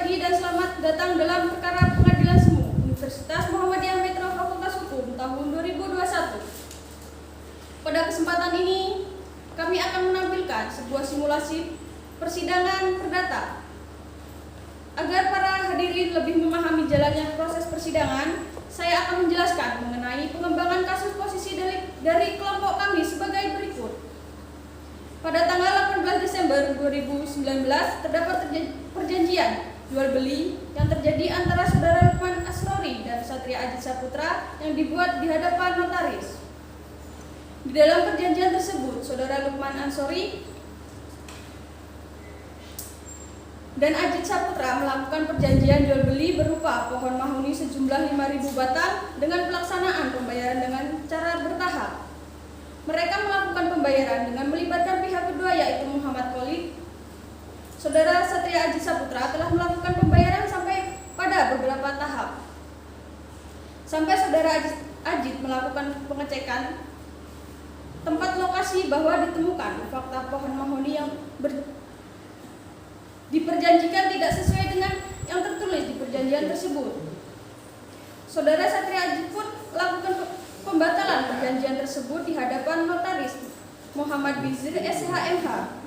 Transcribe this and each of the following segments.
pagi dan selamat datang dalam perkara pengadilan semu Universitas Muhammadiyah Metro Fakultas Hukum tahun 2021. Pada kesempatan ini, kami akan menampilkan sebuah simulasi persidangan perdata. Agar para hadirin lebih memahami jalannya proses persidangan, saya akan menjelaskan mengenai pengembangan kasus posisi dari kelompok kami sebagai berikut. Pada tanggal 18 Desember 2019 terdapat perjanjian jual beli yang terjadi antara Saudara Lukman Asrori dan Satria Ajit Saputra yang dibuat di hadapan notaris. Di dalam perjanjian tersebut, Saudara Lukman Asrori dan Ajit Saputra melakukan perjanjian jual beli berupa pohon mahuni sejumlah 5.000 batang dengan pelaksanaan pembayaran dengan cara bertahap. Mereka melakukan pembayaran dengan melibatkan pihak kedua yaitu Muhammad Khalid. Saudara Satria Ajit Saputra telah melakukan pembayaran sampai pada beberapa tahap. Sampai Saudara Ajit melakukan pengecekan tempat lokasi bahwa ditemukan fakta pohon mahoni yang diperjanjikan tidak sesuai dengan yang tertulis di perjanjian tersebut. Saudara Satria Ajit pun melakukan pembatalan perjanjian tersebut di hadapan notaris Muhammad Bizir SHMH.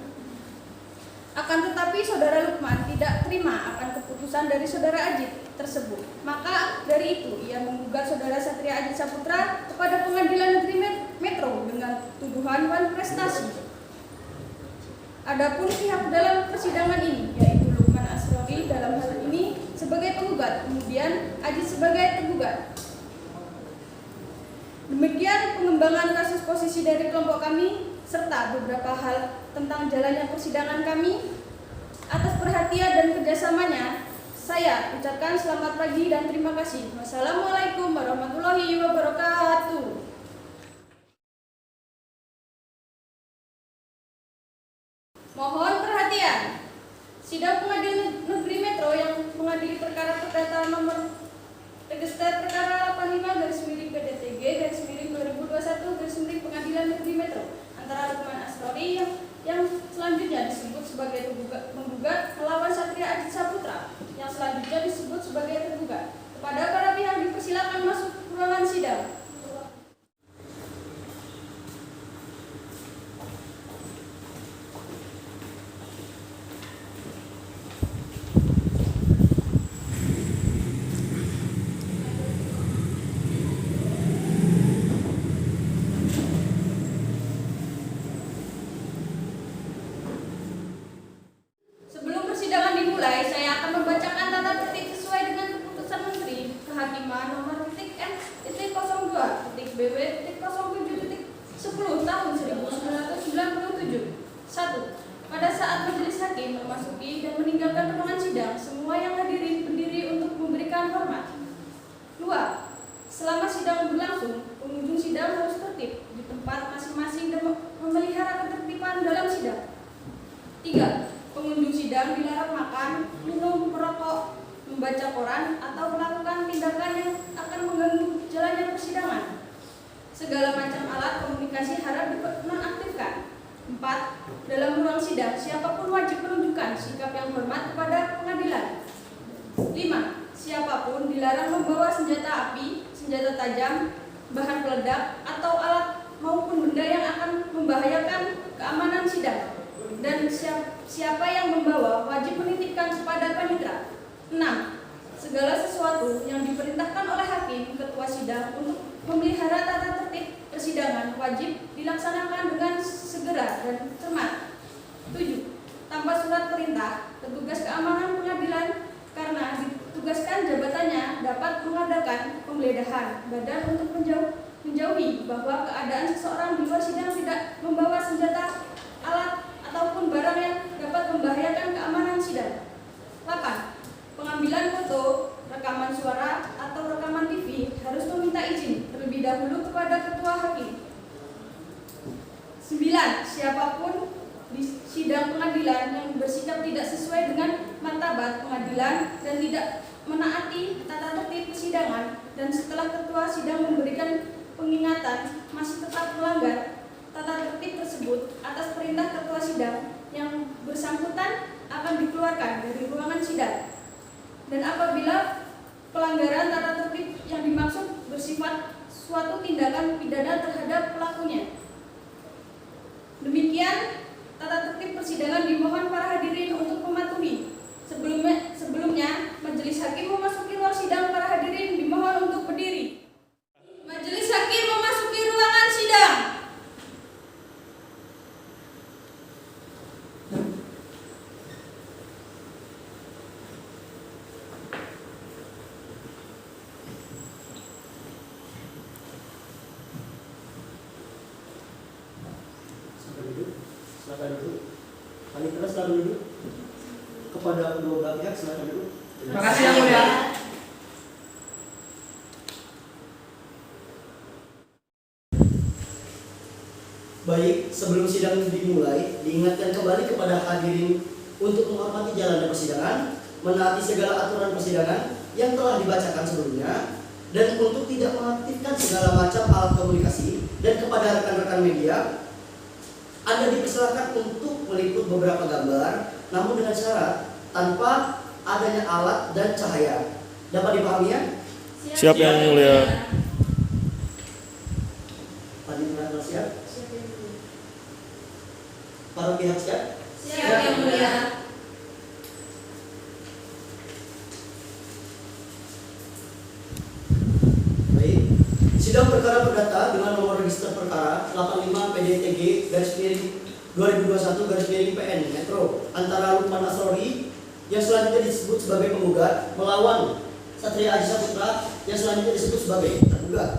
Akan tetapi Saudara Lukman tidak terima akan keputusan dari Saudara Ajit tersebut. Maka dari itu ia menggugat Saudara Satria Ajit Saputra kepada Pengadilan Negeri Metro dengan tuduhan wan prestasi. Adapun pihak dalam persidangan ini yaitu Lukman Asrori dalam hal ini sebagai penggugat, kemudian Ajit sebagai tergugat. Demikian pengembangan kasus posisi dari kelompok kami serta beberapa hal tentang jalannya persidangan kami. Atas perhatian dan kerjasamanya, saya ucapkan selamat pagi dan terima kasih. Wassalamualaikum warahmatullahi wabarakatuh. Mohon perhatian. Sidang Pengadilan Negeri Metro yang mengadili perkara perdata nomor register perkara 85/PDTG/2021/ Pengadilan Negeri Metro antara Lukman Asrori yang selanjutnya disebut sebagai penggugat melawan Satria Ajit Saputra yang selanjutnya disebut sebagai tergugat. Kepada para pihak dipersilakan masuk ruangan sidang. Saya akan membacakan tata tertib sesuai dengan keputusan Menteri Kehakiman nomor N.BW.07.10 tahun 1997. 1. Pada saat majelis hakim memasuki dan meninggalkan ruangan sidang, semua yang hadirin berdiri untuk memberikan hormat. 2. Selama sidang berlangsung, pengunjung sidang harus tertib di tempat masing-masing dan memelihara ketertiban dalam sidang. 3. Pengunjung sidang dilarang makan, minum, merokok, membaca koran, atau melakukan tindakan yang akan mengganggu jalannya persidangan. Segala macam alat komunikasi harap dinonaktifkan. 4. Dalam ruang sidang, siapapun wajib menunjukkan sikap yang hormat kepada pengadilan. 5. Siapapun dilarang membawa senjata api, senjata tajam, bahan peledak, atau alat maupun benda yang akan membahayakan keamanan sidang. Dan siapa yang membawa wajib menitipkan kepada panitera. 6. Segala sesuatu yang diperintahkan oleh hakim ketua sidang untuk memelihara tata tertib persidangan wajib dilaksanakan dengan segera dan cermat. 7. Tanpa surat perintah, petugas keamanan pengadilan karena ditugaskan jabatannya dapat mengadakan penggeledahan badan untuk menjauhi bahwa keadaan seseorang di luar sidang tidak membawa senjata, alat, ataupun barang yang dapat membahayakan keamanan sidang. 8. Pengambilan foto, rekaman suara, atau rekaman TV harus meminta izin terlebih dahulu kepada ketua hakim. 9. Siapapun di sidang pengadilan yang bersikap tidak sesuai dengan martabat pengadilan dan tidak menaati tata tertib persidangan dan setelah ketua sidang memberikan pengingatan masih tetap melanggar tata tertib tersebut atas perintah ketua sidang yang bersangkutan akan dikeluarkan dari ruangan sidang. dan apabila pelanggaran tata tertib yang dimaksud bersifat suatu tindakan pidana terhadap pelakunya. Demikian tata tertib persidangan dimohon para hadirin untuk mematuhi. Sebelumnya, majelis hakim memasuki ruang sidang, para hadirin dimohon untuk berdiri. Majelis hakim memasuki ruangan sidang. Silakan duduk. Panitera silakan duduk. Kepada kedua belah pihak silakan duduk. Terima kasih Yang Mulia. Baik, sebelum sidang dimulai, diingatkan kembali kepada hadirin untuk menghormati jalannya persidangan, menaati segala aturan persidangan yang telah dibacakan sebelumnya, dan untuk tidak mengaktifkan segala macam alat komunikasi. Dan kepada rekan-rekan media, Anda dipersilakan untuk meliput beberapa gambar, namun dengan syarat tanpa adanya alat dan cahaya. Dapat dipahami ya? Siap Yang Mulia. Panitera siap? Para pihak siap? Siap Yang Mulia. Baik. Sidang perkara perdata dengan nomor register perkara 85 PDTG garis miring 2021 garis miring PN Metro antara Lukman Asrori yang selanjutnya disebut sebagai penggugat melawan Satria Aji Saputra yang selanjutnya disebut sebagai tergugat.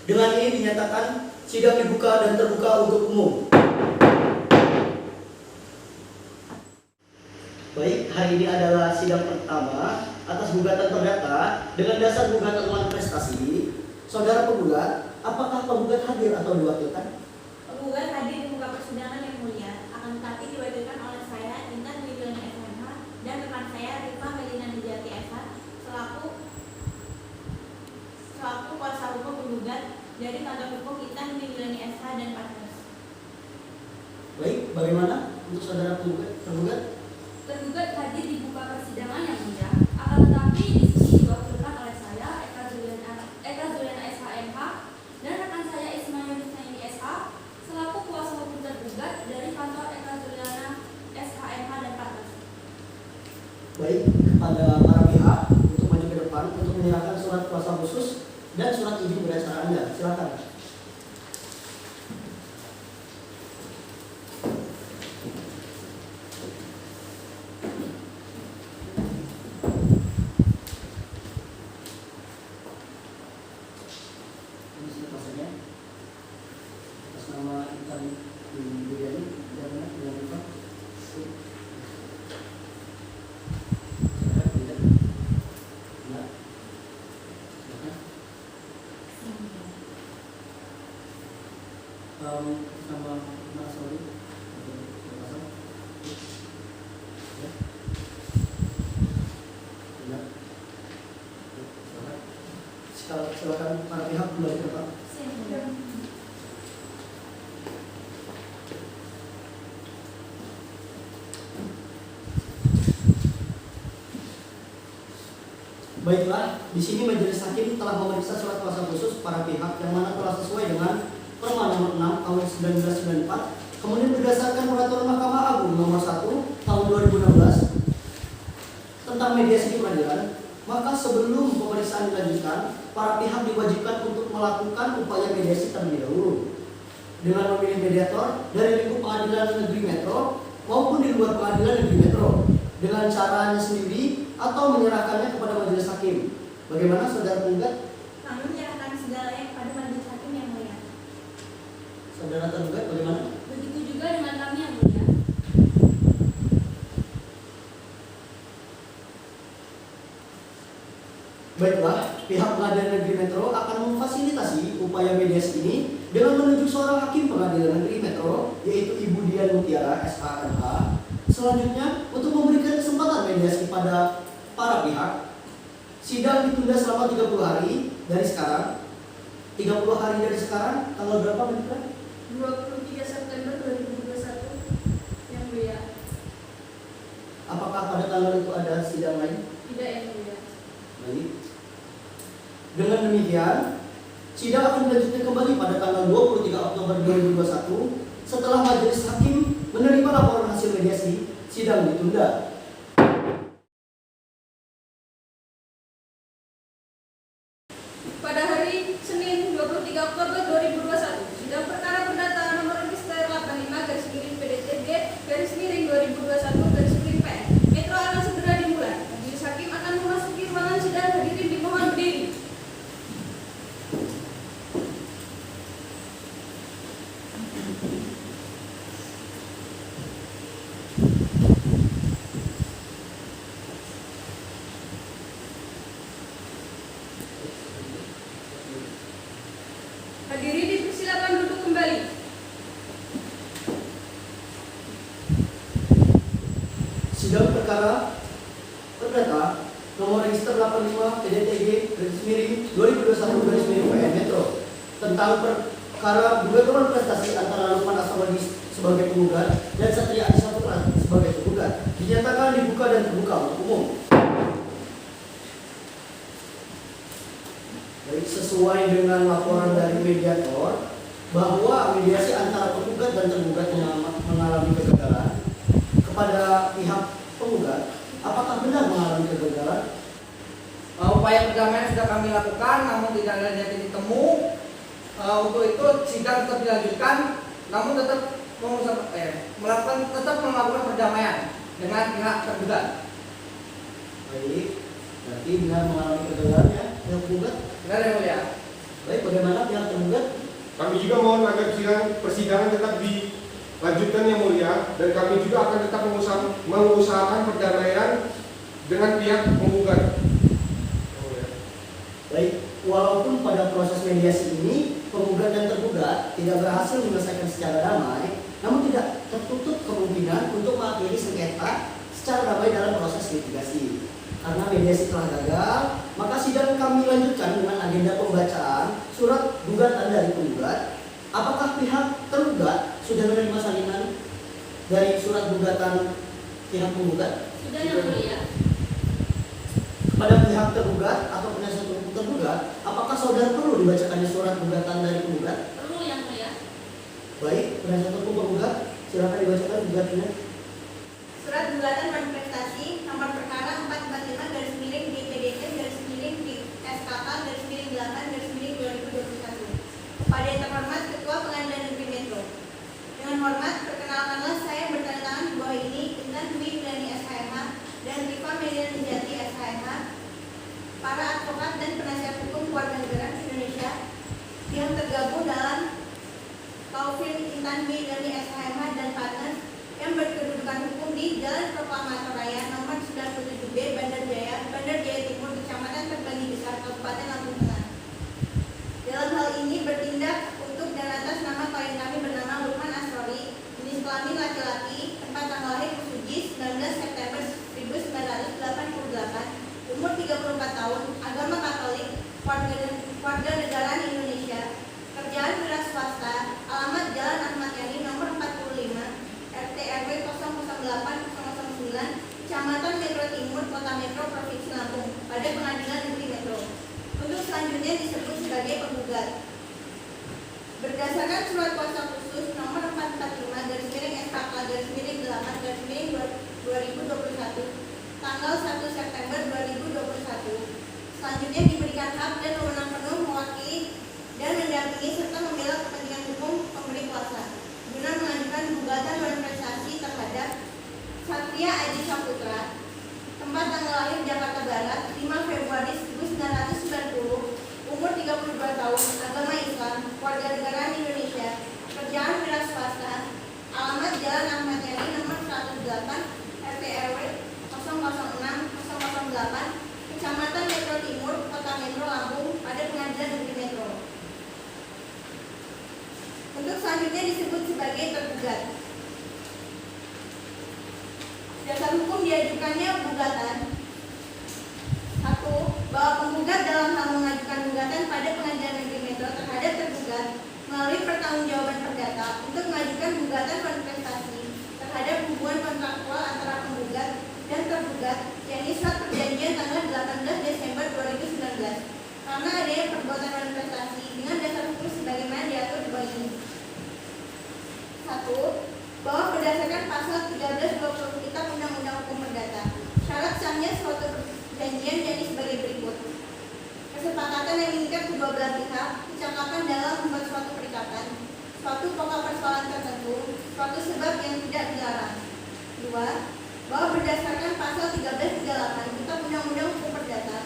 Dengan ini dinyatakan sidang dibuka dan terbuka untuk umum. Baik, hari ini adalah sidang pertama atas gugatan perdata dengan dasar gugatan manifestasi. Saudara penggugat, apakah penggugat hadir atau diwakilkan? Penggugat hadir di muka persidangan Yang Mulia, akan tetapi diwakilkan oleh saya Intan Dwi Juliani SMH dan rekan saya Rifah Melina Nijati SH selaku kuasa hukum penggugat dari kantor hukum Intan Dwi Juliani SH dan partners. Baik, bagaimana untuk saudara tergugat? Tergugat hadir di muka persidangan Yang Mulia, akan tetapi di sini diwakilkan oleh saya Eka Zuliana SHMH dan rekan saya Ismail Husnaini SH selaku kuasa hukum tergugat dari kantor Eka Zuliana SHMH dan partners. Baik, kepada para pihak untuk maju ke depan untuk menyerahkan surat kuasa khusus dan surat izin beracara Anda. Silakan. Ini siapa saja? Atas nama Intan Dwi dan dengan Rifah. Sama Mas Soli. Silakan para pihak kembali ke tempat. Baiklah, di sini majelis hakim telah memeriksa surat kuasa khusus para pihak yang mana telah sesuai dengan Perma nomor 6 tahun 1994, kemudian berdasarkan peraturan Mahkamah Agung nomor 1 tahun 2016 tentang mediasi di pengadilan, maka sebelum pemeriksaan dilanjutkan, para pihak diwajibkan untuk melakukan upaya mediasi terlebih dahulu dengan memilih mediator dari lingkup pengadilan negeri Metro maupun di luar pengadilan negeri Metro dengan caranya sendiri atau menyerahkannya kepada majelis hakim. Bagaimana saudara penggugat? Kami menyerahkan segalanya kepada majelis hakim Yang Mulia. Saudara tergugat bagaimana? Begitu juga dengan kami Yang Mulia. Baiklah, pihak pengadilan negeri Metro akan memfasilitasi upaya mediasi ini dengan menunjuk seorang hakim pengadilan negeri Metro, yaitu Ibu Dian Mutiara SHMH, selanjutnya untuk memberikan kesempatan mediasi pada para pihak. Sidang ditunda selama 30 hari dari sekarang. 30 hari dari sekarang, tanggal berapa Mbak? 23 September 2021 Yang Mulia. Apakah pada tanggal itu ada sidang lain? Tidak Tidak, Yang Mulia. Baik. Dengan demikian, sidang akan dilanjutkan kembali pada tanggal 23 Oktober 2021 setelah majelis hakim menerima laporan hasil mediasi. Sidang ditunda. Pada hari Senin 23 Oktober 2021, sidang perkara perdata nomor register 85/PDTG/2021/PN Metro akan segera dimulai. Majelis hakim akan memasuki ruangan sidang. Hadirin dimohon berdiri. Hadirin dipersilakan duduk kembali. Sidang perkara perdata nomor register 85 PDTG/2021/PN Metro tentang perkara dugaan prestasi antara Lukman Asawadi sebagai penggugat dan Satria Adi Saputra sebagai penggugat dinyatakan dibuka dan terbuka untuk umum. Baik, sesuai dengan laporan dari mediator bahwa mediasi antara penggugat dan tergugat mengalami kegagalan. Kepada pihak penggugat, apakah benar mengalami kegagalan? Upaya perdamaian sudah kami lakukan, namun tidak ada titik temu. Untuk itu sidang tetap dilanjutkan, namun tetap melakukan perdamaian dengan pihak tergugat. Baik, berarti benar mengalami kegagalan ya pihak penggugat. Benar, Yang Mulia. Baik, bagaimana pihak tergugat? Kami juga mohon agar persidangan tetap dilanjutkan Yang Mulia, dan kami juga akan tetap mengusahakan perdamaian dengan pihak penggugat. Baik, walaupun pada proses mediasi ini penggugat dan tergugat tidak berhasil menyelesaikan secara damai, namun tidak tertutup kemungkinan untuk mengakhiri sengketa secara damai dalam proses litigasi. Karena mediasi telah gagal, maka sidang kami lanjutkan dengan agenda pembacaan surat gugatan dari penggugat. Apakah pihak tergugat sudah menerima salinan dari surat gugatan pihak penggugat? Sudah, Yang Mulia. Kepada pihak tergugat atau penasihat hukum tergugat, apakah saudara perlu dibacakannya surat gugatan dari penggugat? Perlu, Yang Mulia. Baik, penasihat hukum penggugat, silakan dibacakan gugatannya. Surat gugatan prestasi nomor perkara 445/DPDT/SKK/8/2021. Kepada yang terhormat Ketua Pengadilan Negeri Metro. Dengan hormat, perkenalkanlah saya bertanda tangan di bawah ini Intan Dwi Indrani SHMH dan Rifa Median Nijati SHMH, para advokat dan penasihat hukum keluarga negara Indonesia yang tergabung dalam Taufil Intan Dwi Indrani SHMH dan partner yang berkedudukan hukum di Jalan Proklamator Raya nomor 97B Bandar Jaya Timur, Kecamatan Terbani Besar, Kabupaten Lampung Tengah. Dalam hal ini bertindak untuk dan atas nama klien kami bernama Lukman Asrori, jenis kelamin laki-laki, tempat tanggal lahir Suci 19 September 1988, umur 34 tahun, agama Katolik, warga negara Indonesia, kerjaan wira swasta, alamat Jalan Ahmad Yani nomor 45, RT RW 008-009, Kecamatan Metro Timur, Kota Metro, Provinsi Lampung, pada Pengadilan Negeri Metro. Untuk selanjutnya disebut sebagai penggugat. Berdasarkan surat kuasa khusus nomor 445/SKK/8/2021 tanggal 1 September 2021, selanjutnya diberikan hak dan wewenang penuh mewakili dan mendampingi serta membela kepentingan hukum pemberi kuasa guna mengajukan gugatan prestasi terhadap Satria Adi Saputra, tempat tanggal lahir Jakarta Barat 5 Februari 1990, umur 32 tahun, agama Islam, warga negara Indonesia, kerjaan wira swasta, alamat Jalan Ahmad Yani nomor 108, RT RW 006-008, Kecamatan Metro Timur, Kota Metro Lampung, pada Pengadilan Negeri Metro. Untuk selanjutnya disebut sebagai tergugat. Dasar hukum diajukannya gugatan. 1. Bahwa penggugat dalam hal mengajukan gugatan pada Pengadilan Negeri Metro terhadap tergugat melalui pertanggungjawaban perdata untuk mengajukan gugatan kontestasi terhadap hubungan kontraktual antara penggugat dan tergugat, yakni surat perjanjian tanggal alasan yang mengikat kedua belah pihak, kecakapan dalam membuat suatu perikatan, suatu pokok persoalan tertentu, suatu sebab yang tidak dilarang. 2. Bahwa berdasarkan pasal 1338 Kitab Undang-Undang Hukum Perdata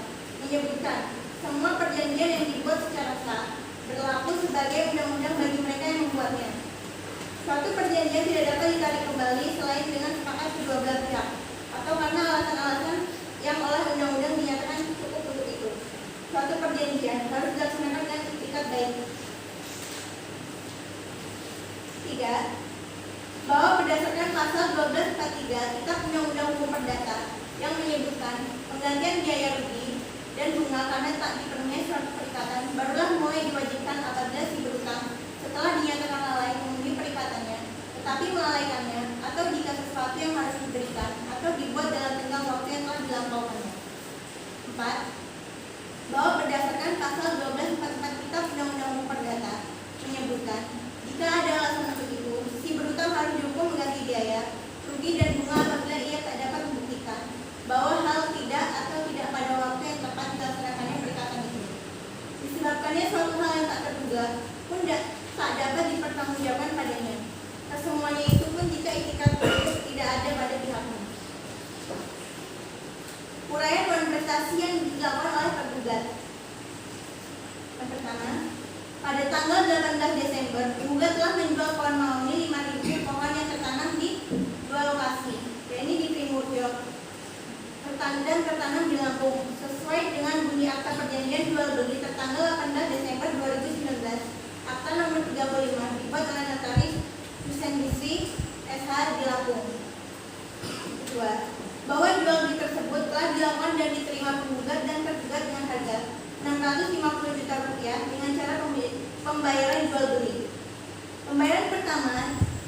menyebutkan semua perjanjian yang dibuat secara sah berlaku sebagai undang-undang bagi mereka yang membuatnya. Suatu perjanjian tidak dapat ditarik kembali selain dengan sepakat kedua belah pihak atau karena alasan-alasan yang oleh undang-undang dinyatakan cukup untuk itu. Suatu perjanjian harus dilaksanakan dengan itikat baik. 3. Bahwa berdasarkan pasal 1243 Kitab Undang-Undang Hukum Perdata yang menyebutkan penggantian biaya rugi dan bunga karena tak dipenuhi suatu perikatan barulah mulai diwajibkan apabila si berutang setelah dinyatakan lalai memenuhi perikatannya, tetapi melalaikannya, atau jika sesuatu yang harus diberikan atau dibuat dalam tenggang waktu yang telah dilampaukannya. 4. Bahwa berdasarkan pasal 1244 Kitab Undang-Undang Hukum Perdata menyebutkan jika ada alasan untuk itu, si berutang harus dihukum mengganti biaya, rugi dan bunga apabila ia tak dapat membuktikan bahwa hal tidak atau tidak pada waktu yang tepat dilaksanakannya perikatan itu. Disebabkannya suatu hal yang tak terduga pun tak dapat dipertanggungjawabkan padanya. Kesemuanya itu pun jika itikat tidak ada pada pihaknya. Uraian dan prestasi yang dilakukan oleh tergugat. Yang pertama, pada tanggal 18 Desember, penggugat telah menjual pohon mahoni 5.000 pohon yang tertanam di 2 lokasi, yaitu di Primurjo dan tertanam di Lampung, sesuai dengan bunyi akta perjanjian jual beli tertanggal 18 Desember 2019, akta nomor 35 dibuat oleh notaris Husein Bisri SH di Lampung. 2. Bahwa jual beli tersebut telah dilakukan dan diterima penggugat dan tergugat dengan harga Rp650 juta dengan cara pembayaran jual beli. Pembayaran pertama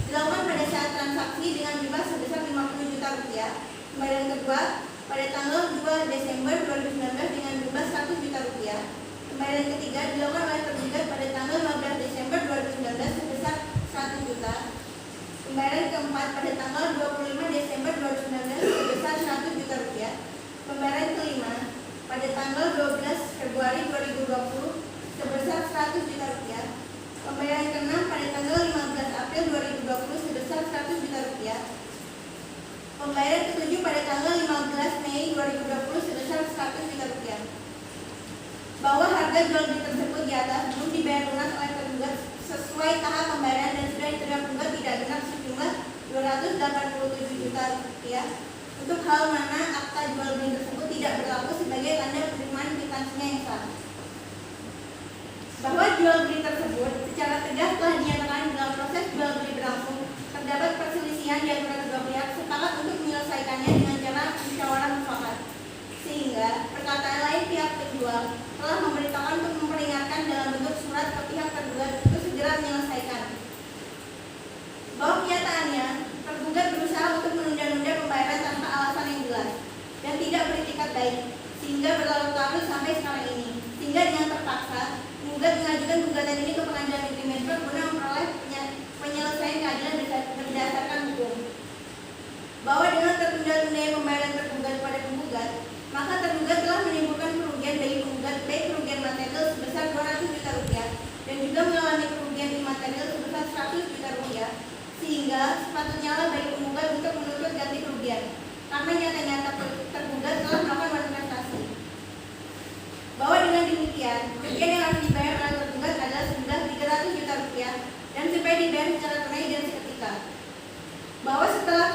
dilakukan pada saat transaksi dengan jumlah sebesar Rp50 juta. Pembayaran kedua pada tanggal 2 Desember 2019 dengan jumlah Rp100 juta. Pembayaran ketiga dilakukan oleh tergugat pada tanggal 15 Desember 2019 sebesar Rp100 juta. Pembayaran keempat pada tanggal 25 Desember 2019 sebesar Rp100 juta. Pembayaran kelima pada tanggal 12 Februari 2020 sebesar Rp100 juta. Pembayaran keenam pada tanggal 15 April 2020 sebesar Rp100 juta. Pembayaran ketujuh pada tanggal 15 Mei 2020 sebesar Rp100 juta. Bahwa harga jual beli tersebut di atas belum dibayar lunas oleh tergugat sesuai tahap pembayaran dan sudah diterima penggugat tidak genap sejumlah Rp287 juta untuk hal mana akta jual beli tersebut tidak berlaku sebagai tanda penerimaan kwitansinya yang sah. Bahwa jual beli tersebut secara tegas telah dinyatakan dalam proses jual beli berlangsung terdapat perselisihan di antara kedua pihak sepakat untuk menyelesaikannya dengan cara musyawarah mufakat, sehingga perkataan lain pihak penjual telah memberitahukan untuk memperingatkan dalam bentuk surat ke pihak tergugat untuk segera menyelesaikan. Bahwa kenyataannya tergugat berusaha untuk menunda-nunda pembayaran tanpa alasan yang jelas dan tidak beritikat baik sehingga berlarut-larut sampai sekarang ini, sehingga dengan terpaksa penggugat mengajukan gugatan ini ke Pengadilan Negeri Metro guna memperoleh penyelesaian keadilan berdasarkan hukum. Bahwa dengan tertunda-tundanya pembayaran tergugat pada penggugat, maka tergugat telah menimbulkan kerugian bagi penggugat baik kerugian material sebesar Rp200 juta dan juga mengalami kerugian imaterial sebesar Rp100 juta, sehingga sepatutnya lah bagi penggugat untuk menuntut ganti kerugian karena nyata-nyata tergugat telah melakukan manifestasi. Bahwa dengan demikian kerugian yang harus dibayar oleh tergugat adalah sejumlah Rp300 juta dan supaya dibayar secara tunai dan seketika. Bahwa setelah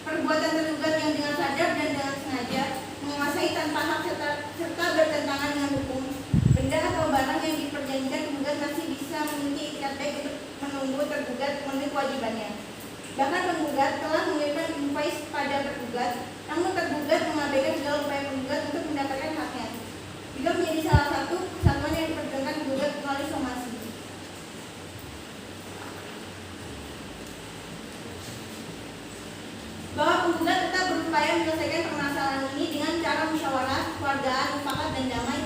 perbuatan tergugat yang dengan sadar dan dengan sengaja menguasai tanpa hak serta bertentangan dengan hukum, benda atau barang yang diperjanjikan penggugat masih bisa memiliki itikat baik untuk menunggu tergugat memenuhi kewajibannya. Bahkan penggugat telah mengirimkan invoice pada tergugat, namun tergugat mengabaikan segala upaya penggugat untuk mendapatkan haknya. Juga menjadi salah satu kesatuan yang diperjuangkan penggugat melalui somasi. Bahwa penggugat tetap berupaya menyelesaikan permasalahan ini dengan cara musyawarah, keluargaan, mufakat dan damai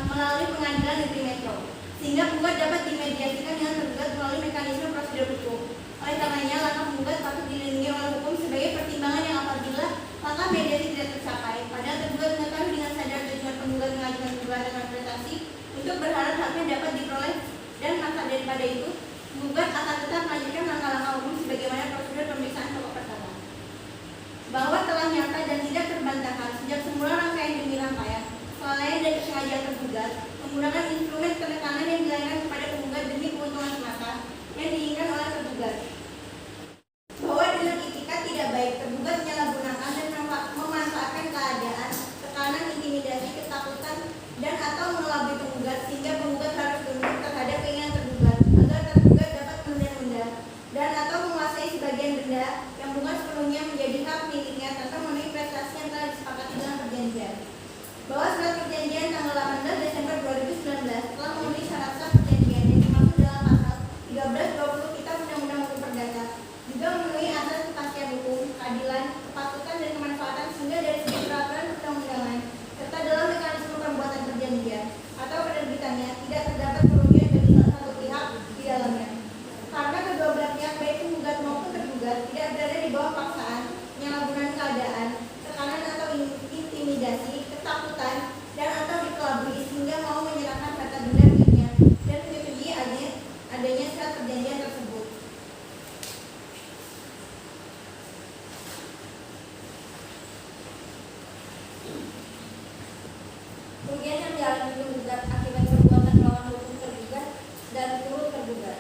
melalui Pengadilan Negeri Metro, sehingga penggugat dapat dimediasikan dengan tergugat melalui mekanisme prosedur hukum. Oleh karenanya, langkah penggugat patut dilindungi oleh hukum sebagai pertimbangan yang apabila langkah mediasi tidak tercapai, padahal tergugat mengetahui dengan sadar tujuan penggugat mengajukan gugatan prestasi untuk berharap haknya dapat diperoleh, dan maka daripada itu penggugat akan tetap melanjutkan langkah-langkah hukum sebagaimana prosedur pemeriksaan pokok perkara. Bahwa telah nyata dan tidak terbantahkan sejak semula rangkaian demi rangkaian kelalaian dan kesengajaan tergugat menggunakan instrumen penekanan yang dilakukan kepada penggugat demi keuntungan semata yang diinginkan oleh tergugat. Bahwa dengan itikat tidak baik tergugat menyalahgunakan dan memanfaatkan keadaan, tekanan, intimidasi, ketakutan, dan atau mengelabui penggugat sehingga penggugat harus tunduk terhadap keinginan tergugat agar tergugat dapat menunda-nunda dan atau menguasai sebagian benda yang bukan sepenuhnya menjadi hak miliknya tanpa memenuhi prestasi yang telah disepakati dalam perjanjian. Bahwa surat perjanjian tanggal 18 Desember 2019 telah memenuhi syarat sah perjanjian yang dimaksud dalam pasal 1320 Kitab Undang-Undang Hukum Perdata, juga memenuhi asas kepastian hukum, keadilan, kepatutan, dan kemanfaatan sehingga dari segi peraturan perundang-undangan serta dalam mekanisme perbuatan perjanjian atau penerbitannya tidak terdapat kerugian bagi salah satu pihak di dalamnya. Karena kedua belah pihak baik penggugat maupun tergugat tidak berada di bawah paksaan, penyalahgunaan keadaan, tekanan atau intimidasi, ketakutan, dan atau dikelabui sehingga mau menyerahkan harta benda miliknya dan menyetujui adanya surat perjanjian tersebut. Kerugian yang dialami penggugat akibat perbuatan melawan hukum tergugat dan turut tergugat.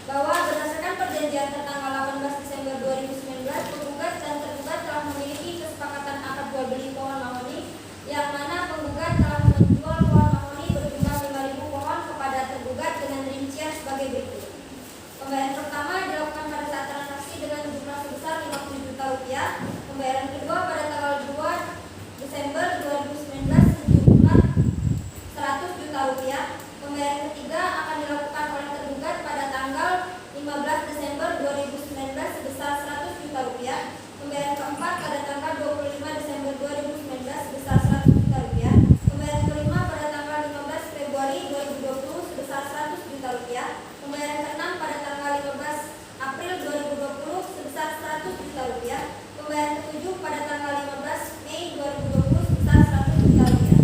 Bahwa berdasarkan perjanjian tertanggal 18 Desember 2019, penggugat dan tergugat telah memiliki kesepakatan akad jual beli pohon mahoni, yang mana penggugat telah menjual pohon mahoni berjumlah 5.000 pohon kepada tergugat dengan rincian sebagai berikut. Pembayaran pertama dilakukan pada saat transaksi dengan jumlah sebesar 50 juta rupiah. Pembayaran kedua pada tanggal 2 Desember 2019 sejumlah 100 juta rupiah. Pembayaran ketiga akan dilakukan oleh tergugat pada tanggal 15 Desember 2019 sebesar 100 juta rupiah. Pembayaran keempat pada tanggal 25 Desember 2019 sebesar 100 juta rupiah. Pembayaran kelima pada tanggal 15 Februari 2020 sebesar 100 juta rupiah. Pembayaran keenam pada tanggal 15 April 2020 sebesar 100 juta rupiah. Pembayaran ketujuh pada tanggal 15 Mei 2020 sebesar 100 juta rupiah.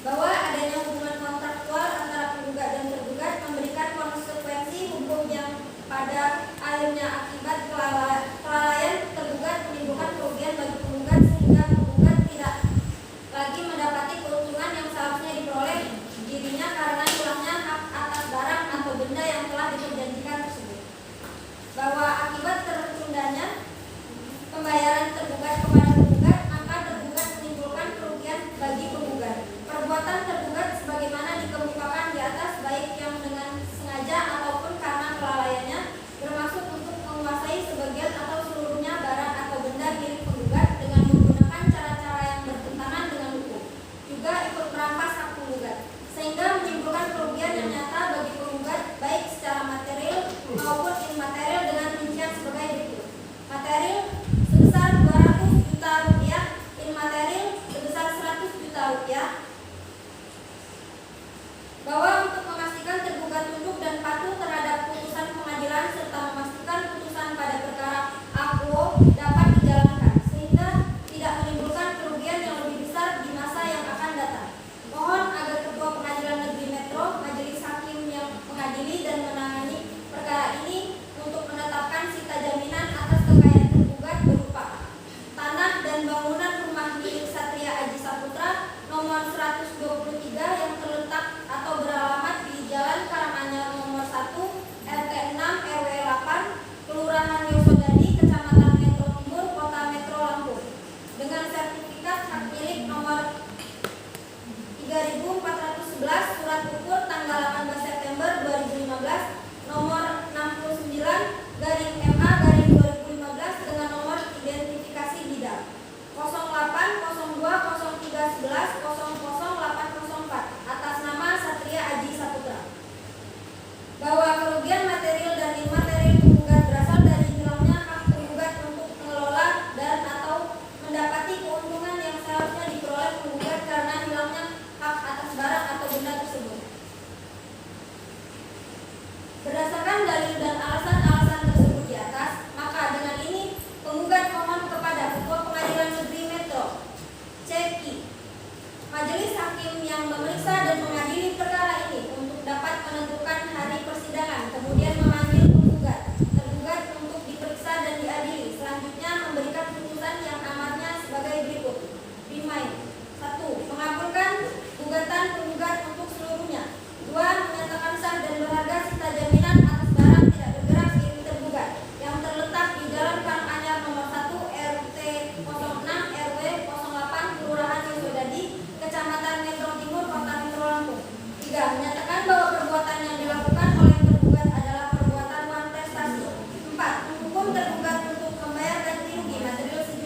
Bahwa adanya hubungan kontraktual antara penggugat dan tergugat memberikan konsekuensi hukum yang pada akhirnya akibat kelalaian tergugat menimbulkan kerugian bagi penggugat sehingga penggugat tidak lagi mendapati keuntungan yang seharusnya diperoleh dirinya karena hilangnya hak atas barang atau benda yang telah diperjanjikan tersebut. Bahwa akibat tertundanya pembayaran tergugat kepada penggugat, maka tergugat menimbulkan kerugian bagi penggugat. Perbuatan tergugat sebagaimana dikemukakan di atas baik yang dengan sengaja ataupun karena kelalaiannya bermaksud untuk menguasai sebagian atau seluruhnya barang atau benda milik penggugat dengan menggunakan cara-cara yang bertentangan dengan hukum, juga ikut merampas hak penggugat, sehingga menimbulkan kerugian yang nyata bagi penggugat baik secara material maupun imaterial dengan rincian sebagai berikut. Material sebesar 200 juta rupiah, imaterial sebesar 100 juta rupiah. Bahwa untuk memastikan tergugat tunduk dan patuh terhadap putusan pengadilan serta memastikan putusan pada perkara akuo dapat dijalankan sehingga tidak menimbulkan kerugian yang lebih besar di masa yang akan datang. Mohon agar Ketua Pengadilan Negeri Metro, Majelis Hakim yang mengadili dan menangani perkara ini untuk menetapkan sita jaminan atas kekayaan tergugat berupa tanah dan bangunan rumah milik Satria Aji Saputra nomor 123 yang terletak atau beralamat di Jalan Karanganyar nomor 1 RT 6 RW 8 Kelurahan Yosodadi Kecamatan Metro Timur Kota Metro Lampung dengan sertifikat hak milik nomor 3411 surat ukur tanggal 18 September 2015 nomor 69/MA/2015 dengan nomor identifikasi bidang 08020311000804 atas nama Satria Aji Saputra. Bahwa kerugian material dan imaterial penggugat berasal dari hilangnya hak penggugat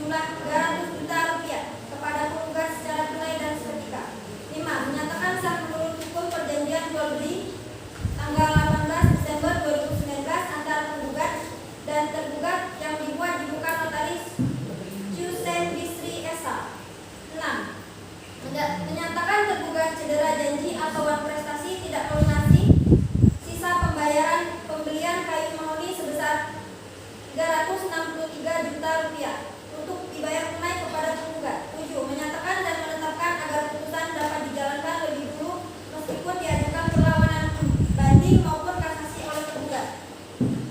sejumlah 300 juta rupiah kepada penggugat secara tunai dan seketika. 5. Menyatakan sah menurut hukum perjanjian jual beli tanggal 18 Desember 2019 antara penggugat dan tergugat yang dibuat di muka notaris Chusen Bisri Esa. 6. Menyatakan tergugat cedera janji atau uang prestasi tidak melunasi sisa pembayaran pembelian kayu mahoni sebesar 363 juta rupiah untuk dibayar tunai kepada penggugat. 7. Menyatakan dan menetapkan agar putusan dapat dijalankan lebih dulu meskipun diajukan perlawanan banding maupun kasasi oleh penggugat.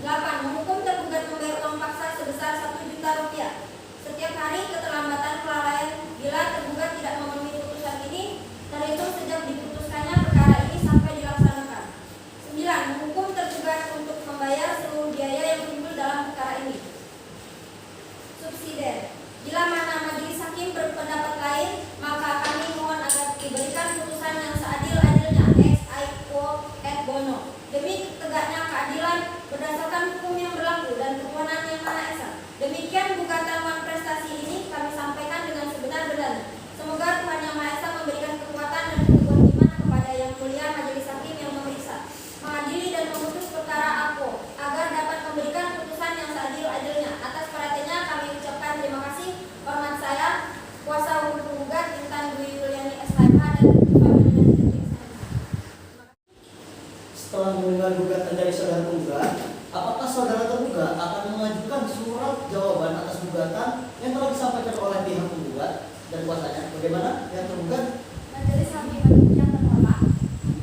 8. Menghukum tergugat membayar uang paksa sebesar 1 juta rupiah setiap hari keterlambatan kelalaian bila tergugat tidak memenuhi putusan ini terhitung sejak diputuskannya perkara ini sampai dilaksanakan. 9. Menghukum tergugat untuk membayar seluruh biaya yang timbul dalam perkara ini. Subsidiar. Bila mana majelis hakim berpendapat lain, maka kami mohon agar diberikan putusan yang seadil-adilnya ex aequo et bono demi tegaknya keadilan berdasarkan hukum yang berlaku dan kewenangan yang Maha Esa. Demikian gugatan uang prestasi ini kami sampaikan dengan sebenar-benarnya. Semoga Tuhan Yang Maha Esa memberikan kekuatan dan keteguhan iman kepada Yang Mulia Majelis Hakim yang memeriksa, mengadili dan memutus perkara aku agar dapat memberikan putusan yang seadil-adilnya. Atas perhatiannya kami ucapkan terima kasih. Hormat saya, kuasa hukum penggugat Intan Dwi Yuliani SHMH dan Pemilihan Jati SHMH. Setelah mendengar gugatan dari saudara penggugat, apakah saudara tergugat akan mengajukan surat jawaban atas gugatan yang telah disampaikan oleh pihak penggugat dan kuasanya? Bagaimana yang tergugat? Majelis Hakim yang terhormat,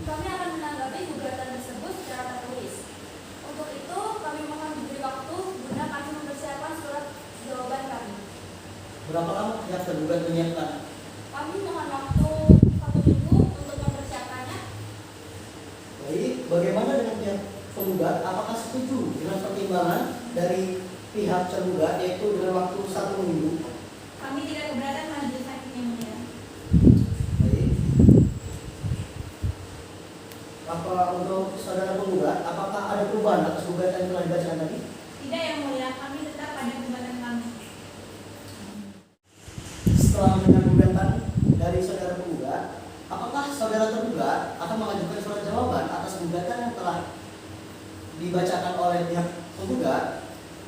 kami akan menanggapi gugatan tersebut secara tertulis. Untuk itu, kami mohon diberi waktu guna kami mempersiapkan surat jawaban kami. Berapa lama pihak tergugat menyiapkan? Kami mohon waktu 1 minggu untuk mempersiapkannya. Baik, bagaimana dengan pihak penggugat? Apakah setuju dengan pertimbangan dari pihak tergugat yaitu dengan waktu 1 minggu? Kami tidak keberatan majelis hakim yang mulia. Baik. Apa untuk saudara penggugat, apakah ada perubahan atas gugatan yang telah dibacakan tadi? Tidak yang mulia, kami tetap pada gugatan kami. Setelah mendengar gugatan dari saudara penggugat, apakah saudara tergugat akan mengajukan surat jawaban atas gugatan yang telah dibacakan oleh pihak penggugat?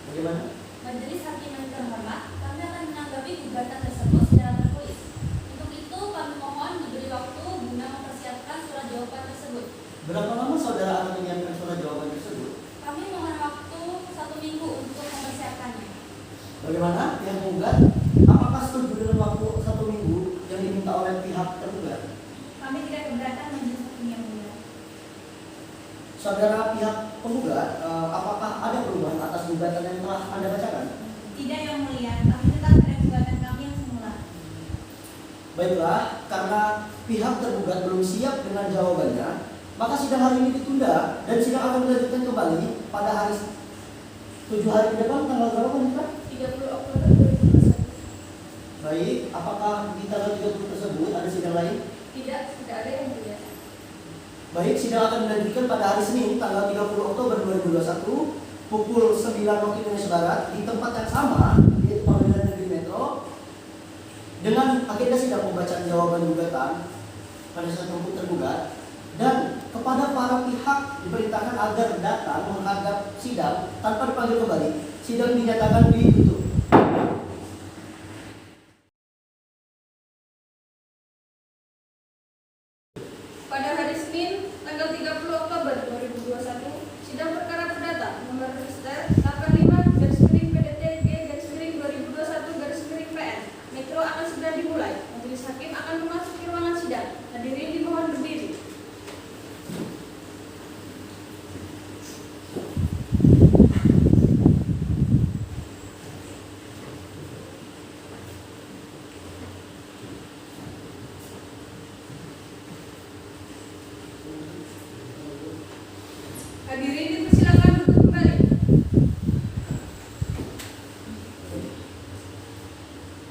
Bagaimana? Majelis Hakim yang terhormat, kami akan menanggapi gugatan tersebut secara tertulis. Untuk itu, kami mohon diberi waktu guna mempersiapkan surat jawaban tersebut. Berapa lama saudara akan menyiapkan surat jawaban tersebut? Kami mohon waktu 1 minggu untuk mempersiapkannya. Bagaimana pihak penggugat? Apakah setuju dengan waktu 1 minggu yang diminta oleh pihak tergugat? Kami tidak keberatan majelis hakim yang mulia. Saudara pihak penggugat, apakah ada perubahan atas gugatan yang telah Anda bacakan? Tidak yang mulia, kami tetap pada gugatan kami yang semula. Baiklah, karena pihak tergugat belum siap dengan jawabannya, maka sidang hari ini ditunda dan sidang akan dilanjutkan kembali pada hari 7 hari ke depan, tanggal berapa Pak? 30 Oktober 2021. Baik, apakah di tanggal 30 tersebut ada sidang lain? Tidak ada yang mulia. Baik, sidang akan dilanjutkan pada hari Senin tanggal 30 Oktober 2021 pukul 9 waktu Indonesia Barat di tempat yang sama, yaitu Pengadilan Negeri Metro, dengan agenda sidang pembacaan jawaban gugatan pada saat tergugat, dan kepada para pihak diperintahkan agar datang menghadap sidang tanpa dipanggil kembali. Sidang dinyatakan ditutup. Pada hari Senin, tanggal 30 Oktober 2021, sidang perkara perdata nomor register 85-PDT-G-2021-PN Metro akan segera dimulai. Majelis hakim akan memasuki ruangan sidang. Hadirin dimohon berdiri. Hadirin dipersilakan duduk kembali.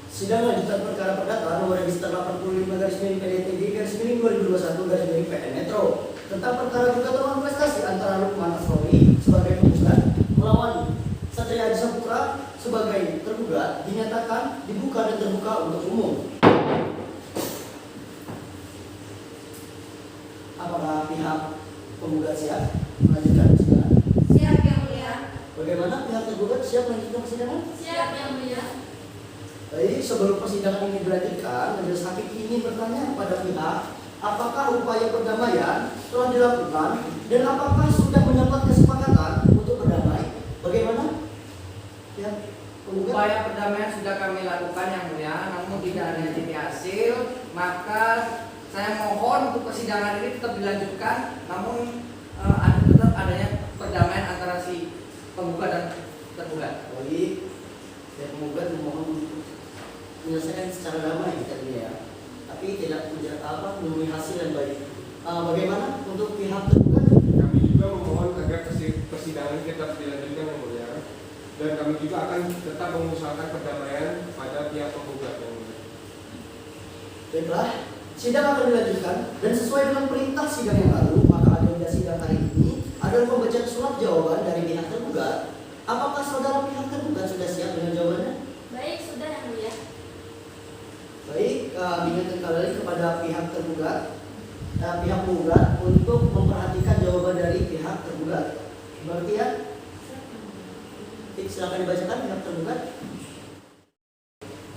Sidang lanjutan perkara perdata nomor register 85-PDT-G-2021-PN Metro tentang perkara gugatan prestasi antara Lukman Asrori sebagai penggugat melawan Satria Adi Saputra sebagai sebagai tergugat dinyatakan dibuka dan terbuka untuk umum. Apakah pihak penggugat siap melanjutkan persidangan? Siap yang mulia. Bagaimana pihak tergugat siap melanjutkan persidangan? Siap yang mulia. Baik, sebelum persidangan ini dilanjutkan, majelis hakim ingin bertanya kepada pihak, apakah upaya perdamaian telah dilakukan dan apakah sudah mendapat kesepakatan untuk berdamai? Bagaimana? Ya, penggugat. Upaya perdamaian sudah kami lakukan yang mulia, namun tidak ada titik hasil, maka saya mohon untuk persidangan ini tetap dilanjutkan, namun tetap adanya perdamaian antara si penggugat dan tergugat. Baik, dan penggugat memohon untuk menyelesaikan secara damai tadi ya, tapi tidak menemui hasil yang baik. Bagaimana untuk pihak tergugat? Kami juga memohon agar persidangan tetap dilanjutkan yang mulia, dan kami juga akan tetap mengusahakan perdamaian pada pihak penggugat yang mulia. Baiklah, sidang akan dilanjutkan dan sesuai dengan perintah sidang yang lalu, maka agenda sidang hari ini adalah pembacaan surat jawaban dari pihak tergugat. Apakah saudara pihak tergugat sudah siap dengan jawabannya? Baik, sudah yang mulia. Baik, diingatkan kembali kepada pihak tergugat, pihak penggugat untuk memperhatikan jawaban dari pihak tergugat. Berarti ya, silakan dibacakan pihak tergugat.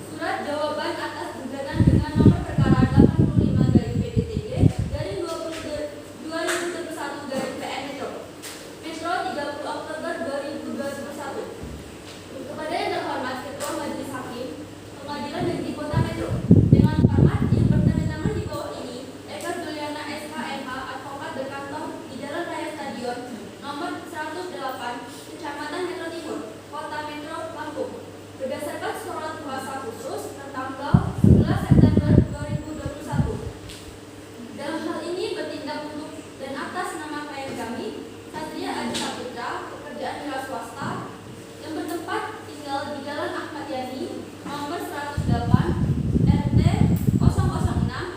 Surat jawaban atas gugatan dengan nomor perkara 85 dari PDTG dari 2021 dari PN Metro 30 Oktober 2021. Kepada yang terhormat Ketua Majelis Hakim Pengadilan Negeri Kota Metro, dengan hormat yang bertanda di bawah ini, Eka Juliana SKMH, advokat berkantor di Jalan Raya Stadion nomor 108, Kecamatan Metro Timur, Kota Metro, Lampung, berdasarkan surat kuasa khusus tertanggal 11 September 2021. Dalam hal ini bertindak untuk dan atas nama klien kami, Satria Adi Saputra, pekerjaan wira swasta, yang bertempat tinggal di Jalan Ahmad Yani, nomor 108, RT 006,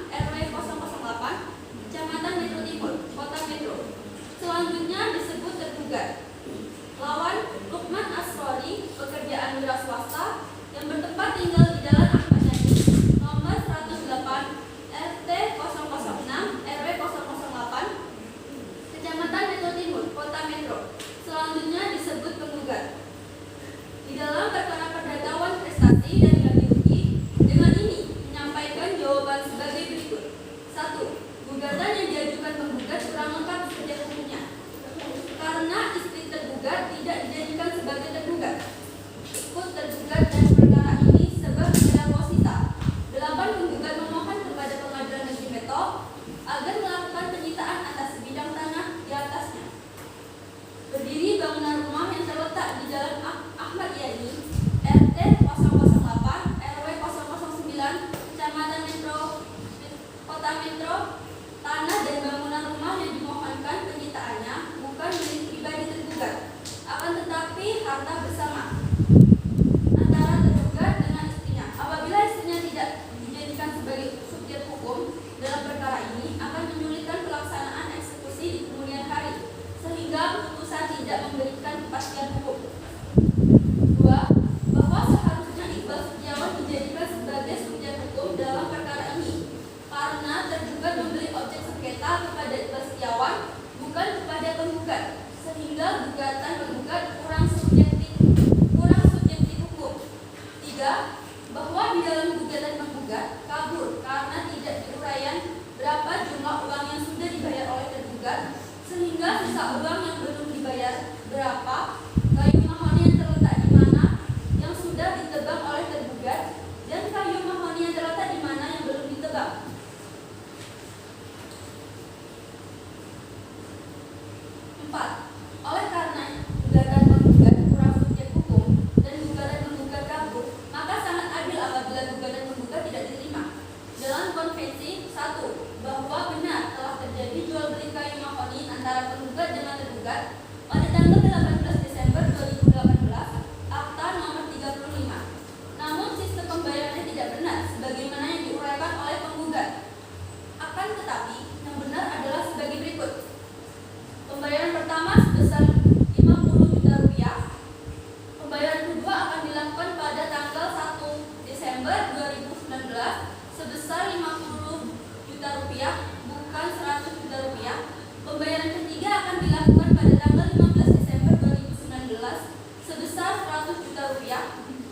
RW 008, Kecamatan Metro Timur, Kota Metro. Selanjutnya disebut tergugat. Lawan Lukman Asrori, pekerjaan wira swasta, yang bertempat tinggal di Jalan Ahmad Yani, nomor 108, RT 006, RW 008, Kecamatan Metro Timur, Kota Metro. Selanjutnya disebut penggugat. Di dalam perkara perdatawan prestasi dan ganti rugi, dengan ini menyampaikan jawaban sebagai berikut. 1. Gugatan yang diajukan penggugat kurang lengkap subjek hukumnya, karena istri tergugat tidak dijadikan sebagai tergugat, ikut tergugat dan perkara ini sebab beda posita. 8. Penggugat memohon kepada Pengadilan Negeri Metro agar melakukan penyitaan atas sebidang tanah di atasnya. Berdiri bangunan rumah yang terletak di Jalan Ahmad Yani, RT 008, RW 009, Kecamatan Metro, Kota Metro. Tanah dan bangunan rumah yang dimohonkan penyitaannya bukan milik pribadi tergugat, akan tetapi harta bersama antara tergugat dengan istrinya. Apabila istrinya tidak dijadikan sebagai subjek hukum dalam perkara ini, akan menyulitkan pelaksanaan eksekusi di kemudian hari, sehingga putusan tidak memberikan kepastian hukum. 2. Bahwa seharusnya Iqbal Setiawan dijadikan sebagai subjek hukum dalam perkara ini, karena tergugat membeli objek sengketa kepada Iqbal Setiawan, bukan kepada penggugat, sehingga gugatan penggugat kurang subjektif hukum. 3. Bahwa di dalam gugatan penggugat kabur karena tidak diuraian berapa jumlah uang yang sudah dibayar oleh tergugat, sehingga sisa uang yang belum dibayar berapa, kayu mahoni yang terletak di mana yang sudah ditebang oleh tergugat, dan kayu mahoni yang terletak di mana yang belum ditebang. 4. Oleh karena gugatan penggugat kurang subjek hukum dan gugatan penggugat kabur, maka sangat adil apabila gugatan penggugat tidak diterima. Dalam konvensi 1, bahwa benar telah terjadi jual beli kayu mahoni antara penggugat dengan tergugat pada tanggal 18 Desember 2018, Akta nomor 35. Namun sistem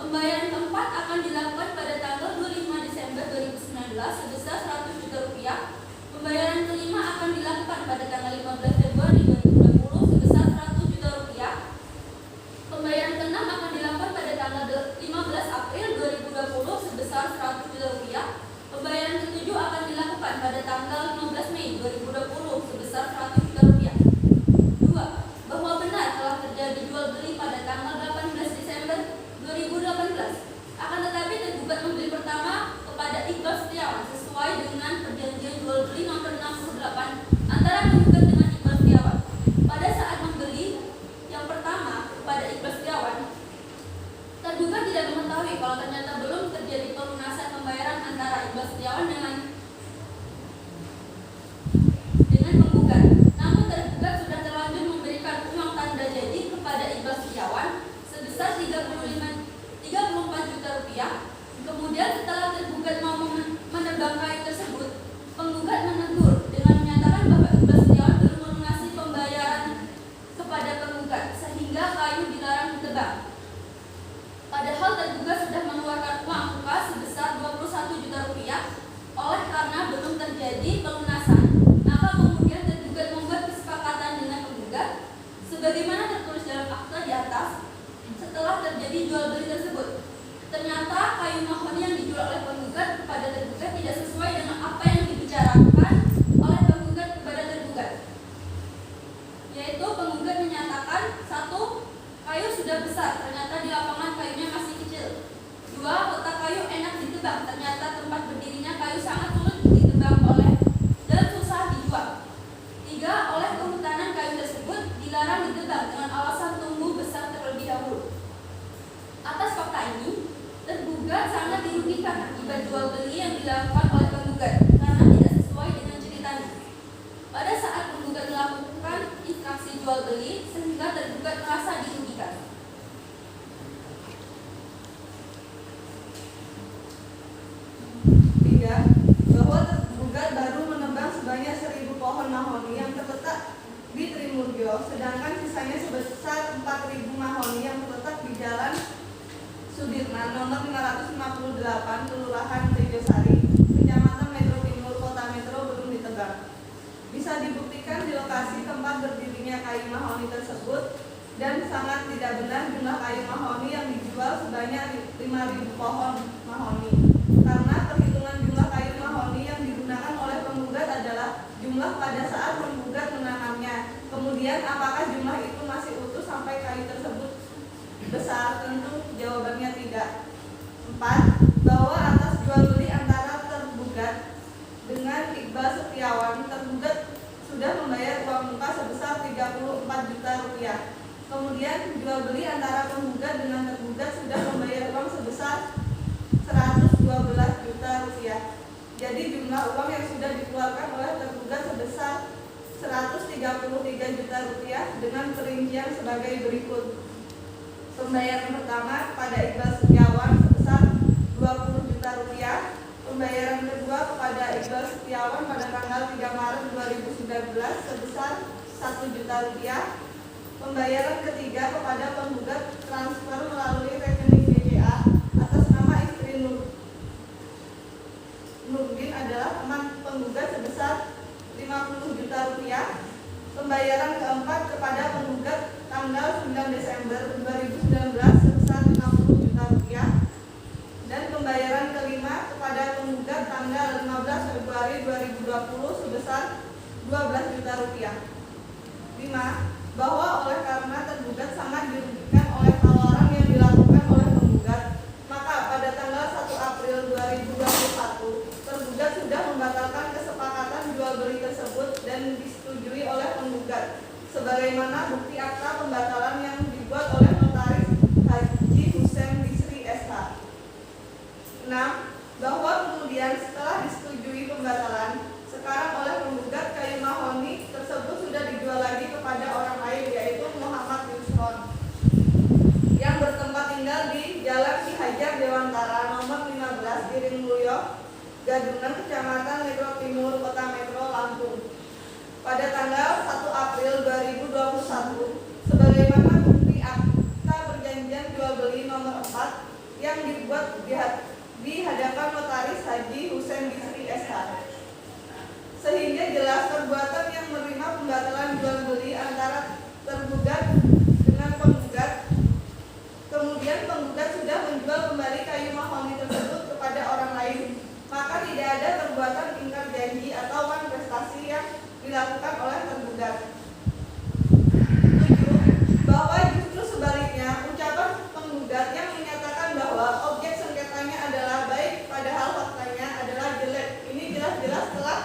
Pembayaran keempat akan dilakukan pada tanggal 25 Desember 2019 sebesar 100 juta rupiah. Pembayaran kelima akan dilakukan pada tanggal 15 Februari 2020 sebesar 100 juta rupiah. Pembayaran keenam akan dilakukan pada tanggal 15 April 2020 sebesar 100 juta rupiah. Pembayaran ketujuh akan dilakukan pada tanggal 15 Mei 2020 sebesar 100 juta rupiah. 2. Bahwa benar telah terjadi jual beli pada tanggal 18 Desember 2018. Akan tetapi tergugat membeli pertama kepada Iqbal Setiawan sesuai dengan perjanjian jual beli nomor 68 antara penggugat dengan Iqbal Setiawan. Pada saat membeli yang pertama kepada Iqbal Setiawan, tergugat tidak mengetahui kalau ternyata belum terjadi pelunasan pembayaran antara Iqbal Setiawan dengan penggugat. Namun tergugat sudah terlanjur memberikan uang tanda jadi kepada Iqbal Setiawan sebesar 34 juta rupiah. Kemudian setelah tergugat mau menebang kayu tersebut, penggugat menegur dengan menyatakan bahwa Iqbal Setiawan belum melunasi pembayaran kepada penggugat sehingga kayu dilarang ditebang. Padahal tergugat sudah mengeluarkan uang muka sebesar 21 juta rupiah. Oleh karena belum terjadi pelunasan, maka kemudian tergugat membuat kesepakatan dengan penggugat sebagaimana tertulis dalam akta di atas. Setelah terjadi jual beli tersebut, ternyata kayu mahoni yang dijual oleh penggugat kepada tergugat tidak sesuai dengan apa yang dibicarakan oleh penggugat kepada tergugat, yaitu penggugat menyatakan 1. Kayu sudah besar, ternyata di lapangan kayunya masih kecil. 2. Letak kayu enak ditebang, ternyata tempat berdirinya kayu sangat sulit ditebang oleh dan susah dijual. 3. Oleh kehutanan kayu tersebut dilarang ditebang dengan alasan tumbuh besar terlebih dahulu. Atas fakta ini, tergugat sangat dirugikan akibat jual beli yang dilakukan oleh penggugat karena tidak sesuai dengan ceritanya. Pada saat penggugat melakukan instruksi jual beli, sehingga tergugat merasa dirugikan. Tiga, bahwa tergugat baru menebang sebanyak 1.000 pohon mahoni yang terletak di Trimurjo, sedangkan sisanya sebesar 4.000 mahoni yang terletak di Jalan Sudirman nomor 558 Kelurahan Tejosari, Kecamatan Metro Timur, Kota Metro belum ditebang. Bisa dibuktikan di lokasi tempat berdirinya kayu mahoni tersebut dan sangat tidak benar jumlah kayu mahoni yang dijual sebanyak 5.000 pohon mahoni. Karena perhitungan jumlah kayu mahoni yang digunakan oleh penggugat adalah jumlah pada saat penggugat menanamnya. Kemudian apakah jumlah itu masih utuh sampai kayu tersebut besar? Tentu jawabannya tidak. 4. Bahwa atas jual beli antara tergugat dengan Iqbal Setiawan, tergugat sudah membayar uang muka sebesar 34 juta rupiah. Kemudian jual beli antara penggugat dengan tergugat sudah membayar uang sebesar 112 juta rupiah. Jadi jumlah uang yang sudah dikeluarkan oleh tergugat sebesar 133 juta rupiah dengan perincian sebagai berikut. Pembayaran pertama pada Iqbal Setiawan sebesar 20 juta rupiah. Pembayaran kedua kepada Iqbal Setiawan pada tanggal 3 Maret 2019 sebesar 1 juta rupiah. Pembayaran ketiga kepada penggugat transfer melalui rekening BCA atas nama istri Nurdin adalah teman penggugat sebesar 50 juta rupiah. Pembayaran keempat kepada penggugat tanggal 9 Desember 2019 sebesar 50 juta rupiah. Dan pembayaran kelima kepada penggugat tanggal 15 Februari 2020 sebesar 12 juta rupiah. 5. Bahwa oleh karena tergugat sangat dirugikan oleh tawaran yang dilakukan oleh penggugat, maka pada tanggal 1 April 2021 tergugat sudah membatalkan kesepakatan jual beli tersebut dan disetujui oleh penggugat sebagaimana bukti akta pembatalan yang dibuat oleh notaris Haji Hussein Bisri SH. 6. Bahwa kemudian setelah disetujui pembatalan, sekarang oleh penggugat kayu mahoni tersebut sudah dijual lagi kepada orang lain, yaitu Muhammad Yusron yang bertempat tinggal di Jalan Ki Hajar Dewantara nomor 15 Giring Mulyo, Gadungan, Kecamatan Metro Timur, Kota Metro, Lampung. Pada tanggal 1 April 2021, sebagaimana bukti akta perjanjian jual beli nomor 4 yang yang dibuat di hadapan Notaris Haji Husein Bisri SH. Sehingga jelas perbuatan yang menerima pembatalan jual beli antara tergugat dengan penggugat. Kemudian penggugat sudah menjual kembali kayu mahoni tersebut kepada orang lain, maka tidak ada perbuatan ingkar janji atau manifestasi yang dilakukan oleh tergugat. 7. Bahwa justru sebaliknya, ucapan penggugat yang menyatakan bahwa objek sengketanya adalah baik padahal faktanya adalah jelek, ini jelas-jelas telah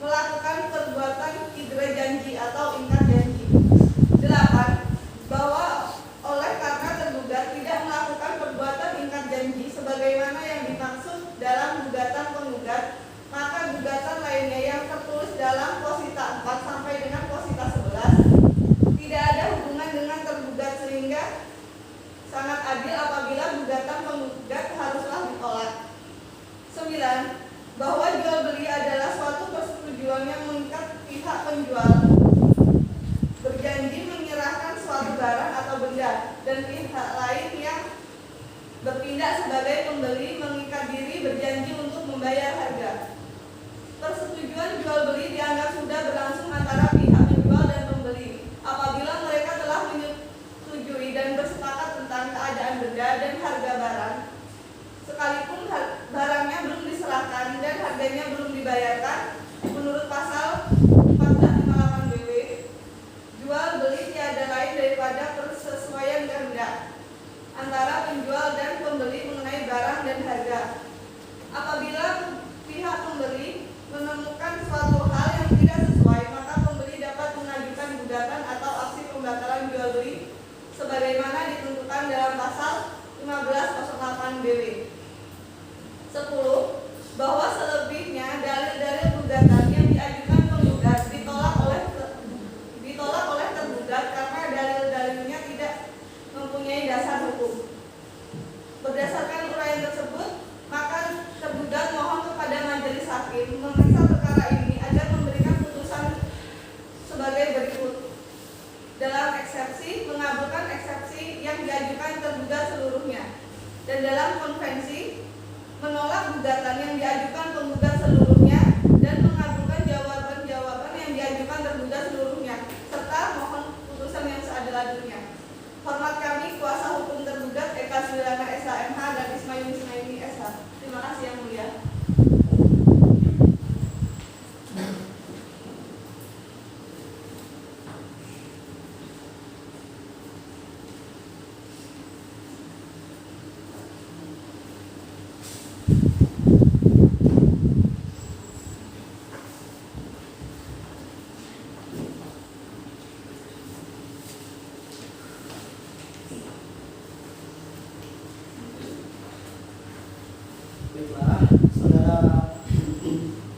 melakukan perbuatan idra janji atau ingkar janji. 8. Bahwa oleh karena tergugat tidak melakukan perbuatan ingkar janji sebagaimana yang dimaksud dalam gugatan penggugat, maka gugatan lainnya yang tertulis dalam posita 4 sampai dengan posita 11 tidak ada hubungan dengan tergugat, sehingga sangat adil apabila gugatan penggugat haruslah ditolak. 9. Bahwa jual beli adalah suatu persetujuan yang mengikat pihak penjual berjanji menyerahkan suatu barang atau benda, dan pihak lain yang bertindak sebagai pembeli mengikat diri berjanji untuk membayar harga. Persetujuan jual beli dianggap sudah berlangsung antara pihak penjual dan pembeli apabila mereka telah menyetujui dan bersepakat tentang keadaan benda dan harga barang, sekalipun barangnya belum diserahkan dan harganya belum dibayarkan. Menurut pasal 1458 BW, jual beli tiada lain daripada persesuaian kehendak antara penjual dan pembeli mengenai barang dan harga. Apabila pihak pembeli menemukan suatu hal yang tidak sesuai, maka pembeli dapat mengajukan gugatan atau aksi pembatalan jual beli sebagaimana ditentukan dalam pasal 1508 BW. 10. Bahwa selebihnya dalil-dalil gugatan yang diajukan penggugat ditolak oleh tergugat karena dalil-dalilnya tidak mempunyai dasar hukum. Berdasarkan uraian tersebut, maka tergugat mohon kepada majelis hakim memeriksa perkara ini agar memberikan putusan sebagai berikut. Dalam eksepsi, mengabulkan eksepsi yang diajukan tergugat seluruhnya, dan dalam konvensi menolak gugatan yang diajukan penggugat seluruhnya dan mengabulkan jawaban-jawaban yang diajukan tergugat seluruhnya, serta mohon putusan yang seadil-adilnya. Hormat kami kuasa hukum tergugat Eka Suliana SH MH dan Ismail Ismaili SH. Terima kasih yang mulia. Baiklah, saudara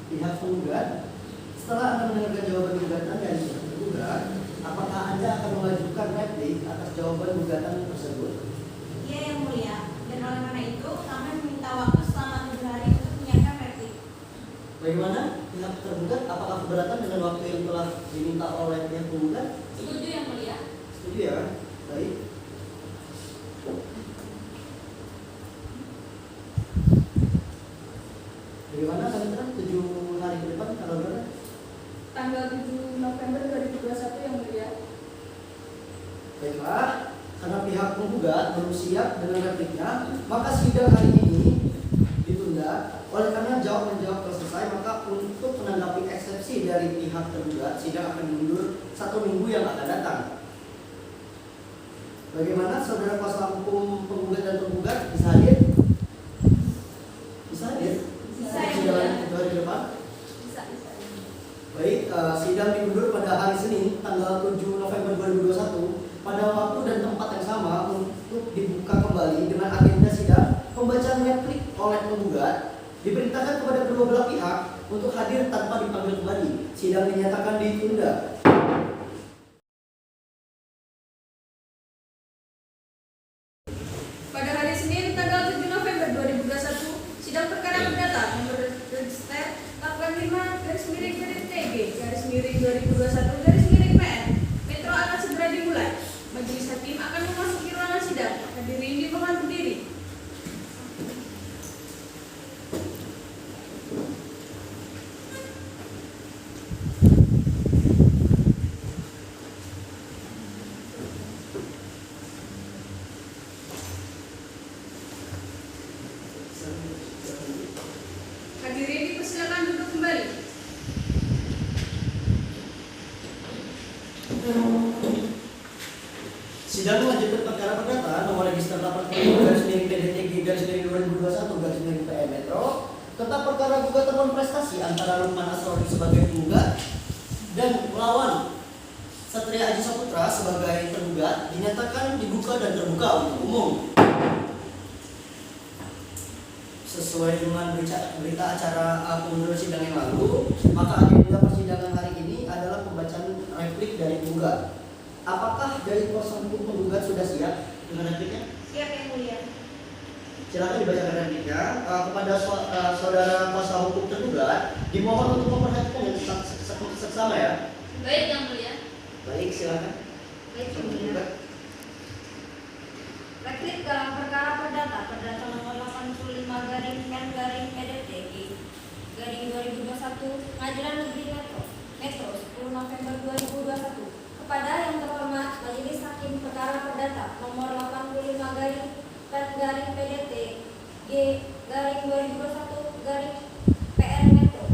pihak penggugat, setelah Anda mendengarkan jawaban gugatan dari pihak tergugat, apakah Anda akan mengajukan replik atas jawaban gugatan tersebut? Iya yang mulia, dan oleh karena itu kami meminta waktu selama 7 hari untuk menyiapkan replik. Bagaimana pihak tergugat, apakah keberatan dengan waktu yang telah diminta oleh pihak penggugat? Setuju yang mulia. Setuju ya? Baik. Bagaimana kalian 7 hari ke depan tanggal berapa? Tanggal 7 November 2021 yang mulia. Baiklah, karena pihak penggugat belum siap dengan repliknya, maka sidang hari ini ditunda. Oleh karena jawab-menjawab telah selesai, maka untuk menanggapi eksepsi dari pihak tergugat, sidang akan diundur 1 minggu yang akan datang. Bagaimana saudara kuasa hukum penggugat dan tergugat bisa hadir? Bisa hadir? Bisa, ya, Sidang mulia. 7 hari ke depan? Bisa. Baik, sidang diundur pada hari Senin tanggal 7 November 2021 pada waktu dan tempat yang sama untuk dibuka kembali dengan agenda sidang pembacaan replik oleh penggugat. Diperintahkan kepada kedua belah pihak untuk hadir tanpa dipanggil kembali. Sidang dinyatakan ditunda. Pada hari Senin tanggal 7 November 2021, sidang perkara perdata nomor register 85-TG/2021/PN Metro akan segera dimulai. Majelis hakim akan memasuki ruangan sidang. Hadirin dimohon berdiri. perkara gugatan non prestasi antara Lukman Asrori sebagai penggugat dan melawan Satria Aji Saputra sebagai tergugat dinyatakan dibuka dan terbuka untuk umum. Sesuai dengan berita acara pengunduran sidang yang lalu, maka agenda persidangan hari ini adalah pembacaan replik dari penggugat. Apakah dari kuasa hukum penggugat sudah siap dengan repliknya? Siap yang mulia. Silakan dibacakan repliknya. Kepada saudara kuasa hukum tergugat, dimohon untuk memperhatikan dan seksama ya. Baik yang mulia. Baik, silakan. Baik yang mulia. Replik dalam perkara perdata nomor 85/PDT/2021 Pengadilan Negeri Metro 10 November 2021 kepada yang terhormat Majelis Hakim Perkara Perdata nomor 85/PDT/G/2021 Metro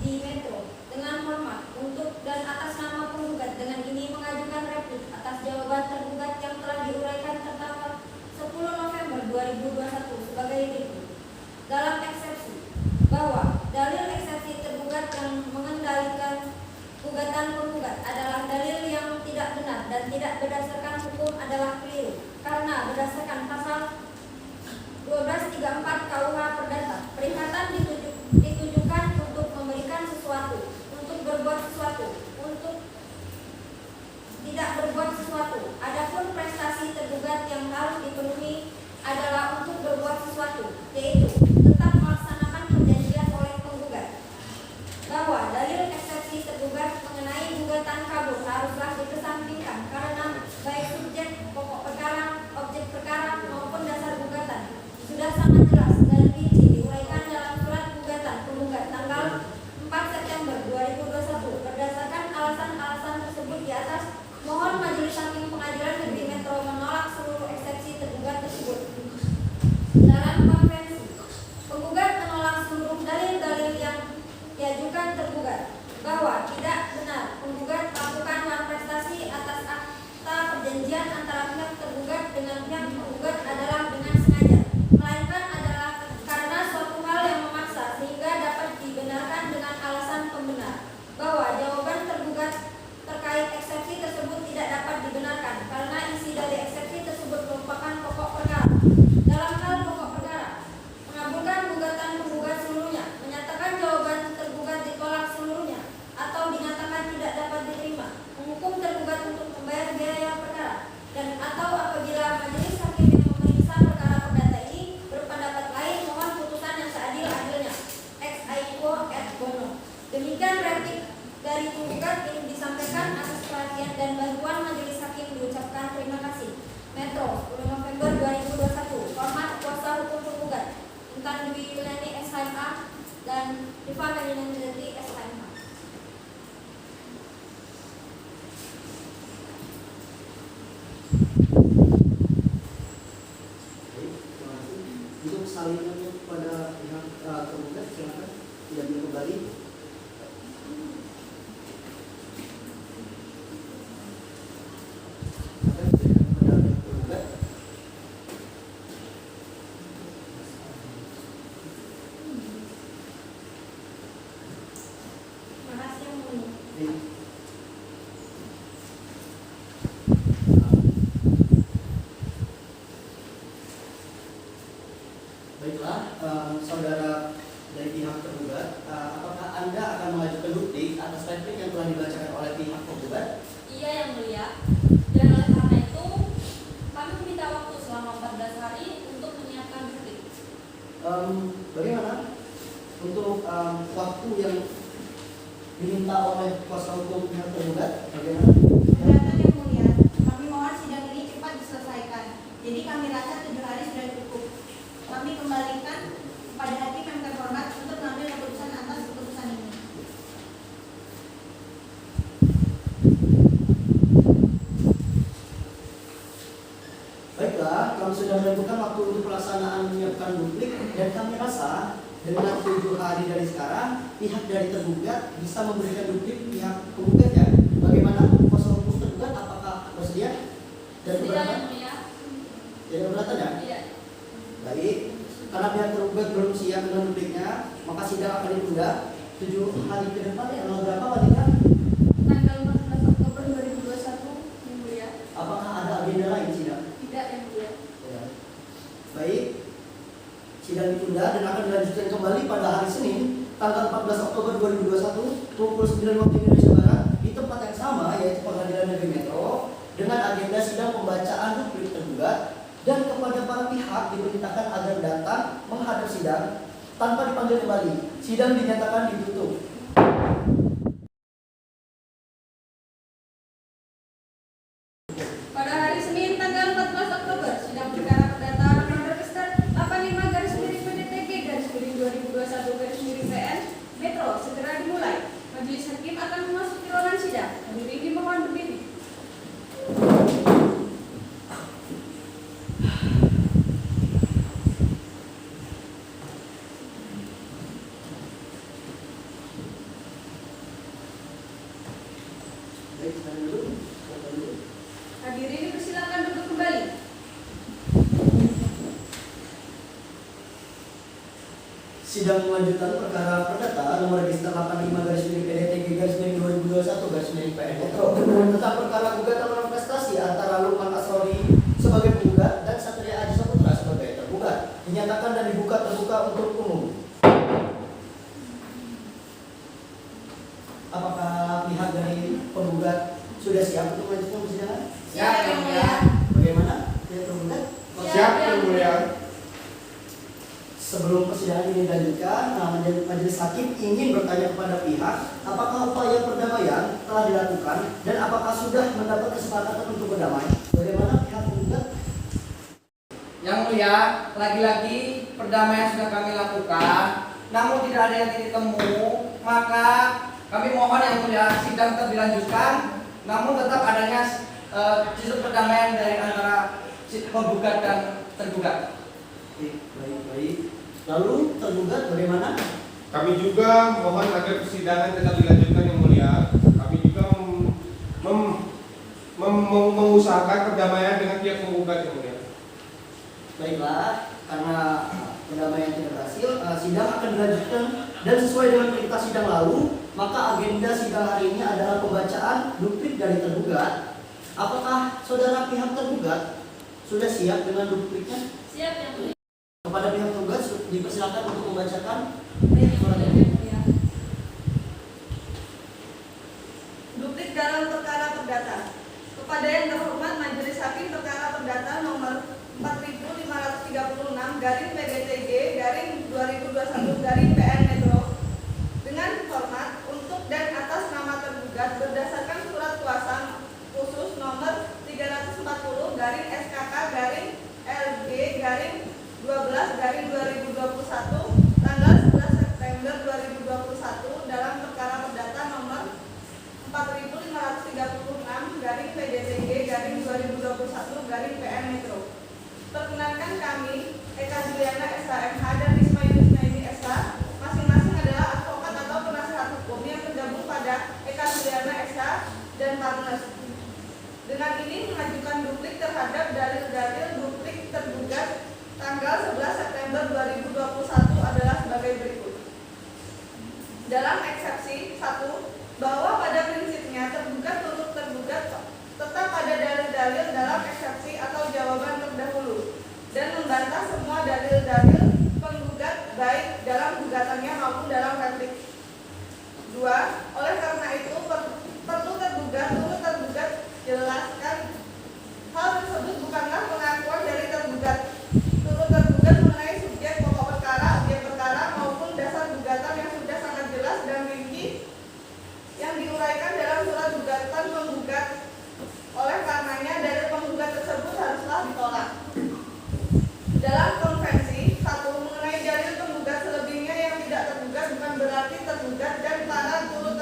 di Metro dengan hormat untuk dan atas nama penggugat dengan ini mengajukan replik atas jawaban tergugat yang telah diuraikan tertanggal 10 November 2021 sebagai berikut. Dalam eksepsi bahwa dalil eksepsi tergugat yang mengendalikan gugatan penggugat adalah dalil yang tidak benar dan tidak berdasarkan hukum adalah keliru karena berdasarkan pasal 1234 KUH Perdata peringatan ditujukan untuk memberikan sesuatu, untuk berbuat sesuatu, untuk tidak berbuat sesuatu. Adapun prestasi tergugat yang harus dipenuhi adalah untuk berbuat sesuatu, yaitu tetap melaksanakan perjanjian oleh penggugat. Bahwa dalil eksepsi tergugat mengenai gugatan kabur haruslah dikesampingkan karena baik subjek pokok perkara, objek perkara maupun dasar gugatan sudah sangat jelas dan rinci diuraikan dalam surat gugatan penggugat tanggal 4 September 2021. Berdasarkan alasan-alasan tersebut di atas, mohon Majelis Hakim Pengadilan Negeri Metro menolak seluruh eksepsi tergugat tersebut. Dalam konvensi, penggugat menolak seluruh dalil-dalil yang diajukan tergugat bahwa tidak benar penggugat melakukan malprestasi atas akta perjanjian antara pihak tergugat dengan pihak penggugat adalah dengan sengaja, melainkan adalah karena suatu hal yang memaksa sehingga dapat dibenarkan dengan alasan pembenar. Bahwa jawaban tergugat terkait eksepsi tersebut tidak dapat dibenarkan karena isi dari eksepsi tersebut merupakan pokok perkara. Dalam hal pokok perkara, mengabulkan gugatan penggugat seluruhnya, menyatakan jawaban tergugat ditolak seluruhnya, atau dinyatakan tidak dapat diterima, menghukum tergugat untuk membayar biaya perkara, dan atau apabila majelis hakim yang memeriksa perkara perdata ini berpendapat lain, mohon putusan yang seadil-adilnya. Ex aequo et bono. Demikian replik dari penggugat ini disampaikan atas perhatian dan bantuan majelis hakim diucapkan terima kasih. Metro 10 November 2021. Hormat kuasa hukum penggugat Intan Dwi Yuliani SHMA dan Rifa Melina Nidati SHMA. Untuk salinannya kepada pihak tergugat, silakan diambil kembali. Makasih yang mulia. Baiklah, saudara dari pihak tergugat, apakah Anda akan mengajukan duplik atas replik yang telah dibacakan oleh pihak tergugat? Iya yang mulia. Dan oleh karena itu, kami meminta waktu selama 14 hari untuk menyiapkan bukti. Bagaimana untuk waktu yang diminta oleh kuasa hukum pihak tergugat? Bagaimana? Keberatan yang mulia, kami mohon sidang ini cepat diselesaikan. Jadi kami rasa 7 hari sudah cukup. Kami kembalikan kepada hakim yang terhormat untuk mengambil keputusan atas keputusan ini. Baiklah, kami sudah menentukan waktu untuk pelaksanaan menyiapkan duplik dan kami rasa dengan 7 hari dari sekarang pihak dari tergugat bisa memberikan duplik pihak penggugat ya. Bagaimana kuasa hukum tergugat, apakah bersedia dan Tidak yang keberatan? mulia. Tidak keberatan ya? Tidak. Baik, Karena pihak tergugat belum siap dengan dupliknya, maka sidang akan ditunda 7 hari ke depan ya. Tanggal berapa Pak Dika? Tanggal 14 Oktober 2021 yang mulia. Apakah ada agenda lain sidang? Tidak yang mulia. Ya. Baik, sidang ditunda dan akan dilanjutkan kembali pada hari Senin, tanggal 14 Oktober 2021 pukul 9 waktu Indonesia Barat di tempat yang sama, yaitu Pengadilan Negeri Metro, dengan agenda sidang pembacaan duplik tergugat dan kepada para pihak diperintahkan agar datang menghadap sidang tanpa dipanggil kembali. Sidang dinyatakan ditutup. Pada hari Senin tanggal 14 Oktober, sidang perkara perdata nomor register 85/PDTG/2021/PN Metro segera dimulai. Majelis Hakim akan memasuki ruangan sidang. Hadirin dimohon berdiri. Baik, silakan dulu. Silakan dulu. Hadirin dipersilakan duduk kembali. Sidang lanjutan perkara perdata nomor register 85/PDTG/2021/PN Metro tentang perkara gugatan prestasi antara Lukman Asrori sebagai penggugat dan Satria Aji Saputra sebagai tergugat dinyatakan dan dibuka terbuka untuk umum. Apakah pihak dari penggugat sudah siap untuk melanjutkan persidangan? Siap yang mulia. Bagaimana? Pihak tergugat? Siap yang mulia. Sebelum persidangan ini dilanjutkan, majelis hakim ingin bertanya kepada pihak apakah upaya perdamaian telah dilakukan dan apakah sudah mendapat kesepakatan untuk berdamai. Bagaimana pihak penggugat? Yang mulia, lagi-lagi perdamaian sudah kami lakukan, namun tidak ada yang titik temu, maka kami mohon yang mulia sidang tetap dilanjutkan, namun tetap adanya sistem perdamaian dari antara penggugat dan tergugat. Baik. Lalu tergugat bagaimana? Kami juga mohon agar persidangan tetap dilanjutkan yang mulia. Kami juga mengusahakan perdamaian dengan pihak penggugat yang mulia. Baiklah, karena pendamaian tidak berhasil, sidang akan dilanjutkan dan sesuai dengan perintah sidang lalu, maka agenda sidang hari ini adalah pembacaan duplik dari tergugat. Apakah saudara pihak tergugat sudah siap dengan dupliknya? Siap yang mulia. Kepada pihak tergugat dipersilakan untuk membacakan surat Yang ini. mulia. Duplik dalam perkara perdata. Kepada yang terhormat Majelis Hakim Perkara Perdata nomor 4536/PDTG/2021/PN Metro. Dengan hormat untuk dan atas nama tergugat berdasarkan surat kuasa khusus nomor 340/SKK/LG/12/2021 tanggal 11 September 2021 dalam perkara perdata nomor 4536/PDTG/2021/PN Metro. Perkenalkan kami Eka Juliana SHMH dan Risma Yusnaini SH, masing-masing adalah advokat atau penasehat hukum yang tergabung pada Eka Juliana SH dan Partners. Dengan ini mengajukan duplik terhadap dalil-dalil duplik tergugat tanggal 11 September 2021 adalah sebagai berikut. Dalam eksepsi 1, bahwa pada prinsipnya tergugat turut tergugat tetap pada dalil-dalil dalam eksepsi atau jawaban terdahulu dan membantah semua dalil-dalil penggugat baik dalam gugatannya maupun dalam replik. 2. Oleh karena itu perlu tergugat turut tergugat jelaskan hal tersebut bukanlah pengakuan dari tergugat. Turut tergugat mengenai subjek pokok perkara, objek perkara maupun dasar gugatan yang sudah sangat jelas dan rinci yang diuraikan dalam surat gugatan penggugat. Oleh karenanya dalil penggugat tersebut haruslah ditolak. Dalam konvensi 1 mengenai dalil penggugat selebihnya yang tidak tergugat bukan berarti tergugat dan para turut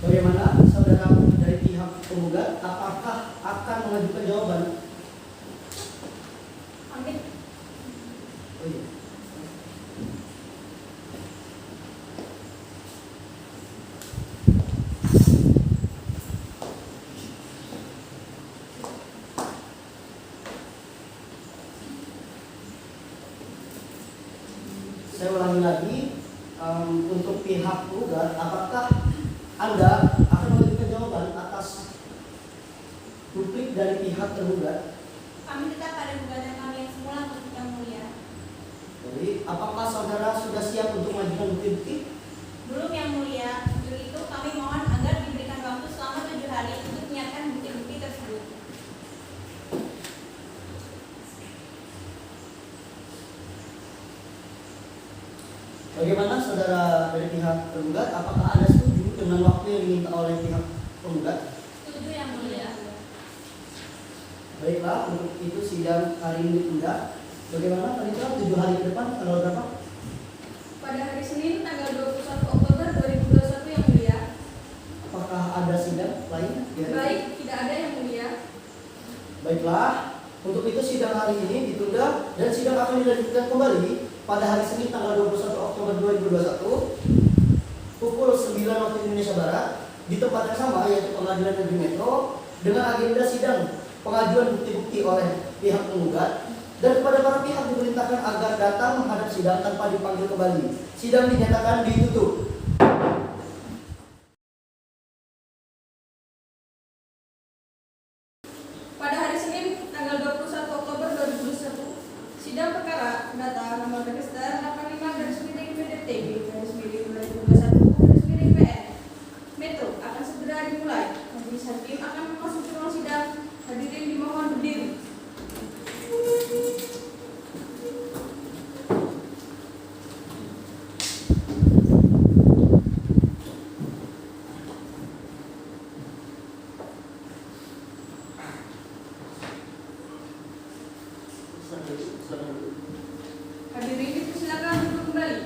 Bagaimana saudara dari pihak penggugat, apakah akan mengajukan jawaban? Amin. Oh iya. Saya ulangi lagi, untuk pihak penggugat, apakah Anda akan memberikan jawaban atas duplik dari pihak tergugat? Kami tetap pada gugatan kami yang semula untuk yang mulia. Jadi, apakah saudara sudah siap untuk mengajukan bukti-bukti? Belum yang mulia, untuk itu kami mohon agar diberikan waktu selama 7 hari untuk menyiapkan bukti-bukti tersebut. Bagaimana saudara dari pihak tergugat, apakah Anda setuju dengan waktu yang diminta oleh pihak penggugat? Setuju yang mulia. Baiklah, untuk itu sidang hari ini ditunda. Bagaimana Panitra 7 hari ke depan, tanggal berapa? Pada hari Senin tanggal 21 Oktober 2021 yang mulia. Apakah ada sidang lain? Baik, tidak ada yang mulia. Baiklah, untuk itu sidang hari ini ditunda dan sidang akan dilanjutkan kembali pada hari Senin tanggal 21 Oktober 2021 pukul 9 waktu Indonesia Barat di tempat yang sama, yaitu Pengadilan Negeri Metro, dengan agenda sidang pengajuan bukti-bukti oleh pihak penggugat, dan kepada para pihak diperintahkan agar datang menghadap sidang tanpa dipanggil kembali. Sidang dinyatakan ditutup. Pada hari Senin tanggal 21 Oktober 2021, sidang perkara data nomor register 85/PDTB/2021/PN Metro akan segera dimulai. Majelis hakim akan memasuki ruang sidang. Hadirin dimohon berdiri. Hadirin dipersilakan duduk kembali.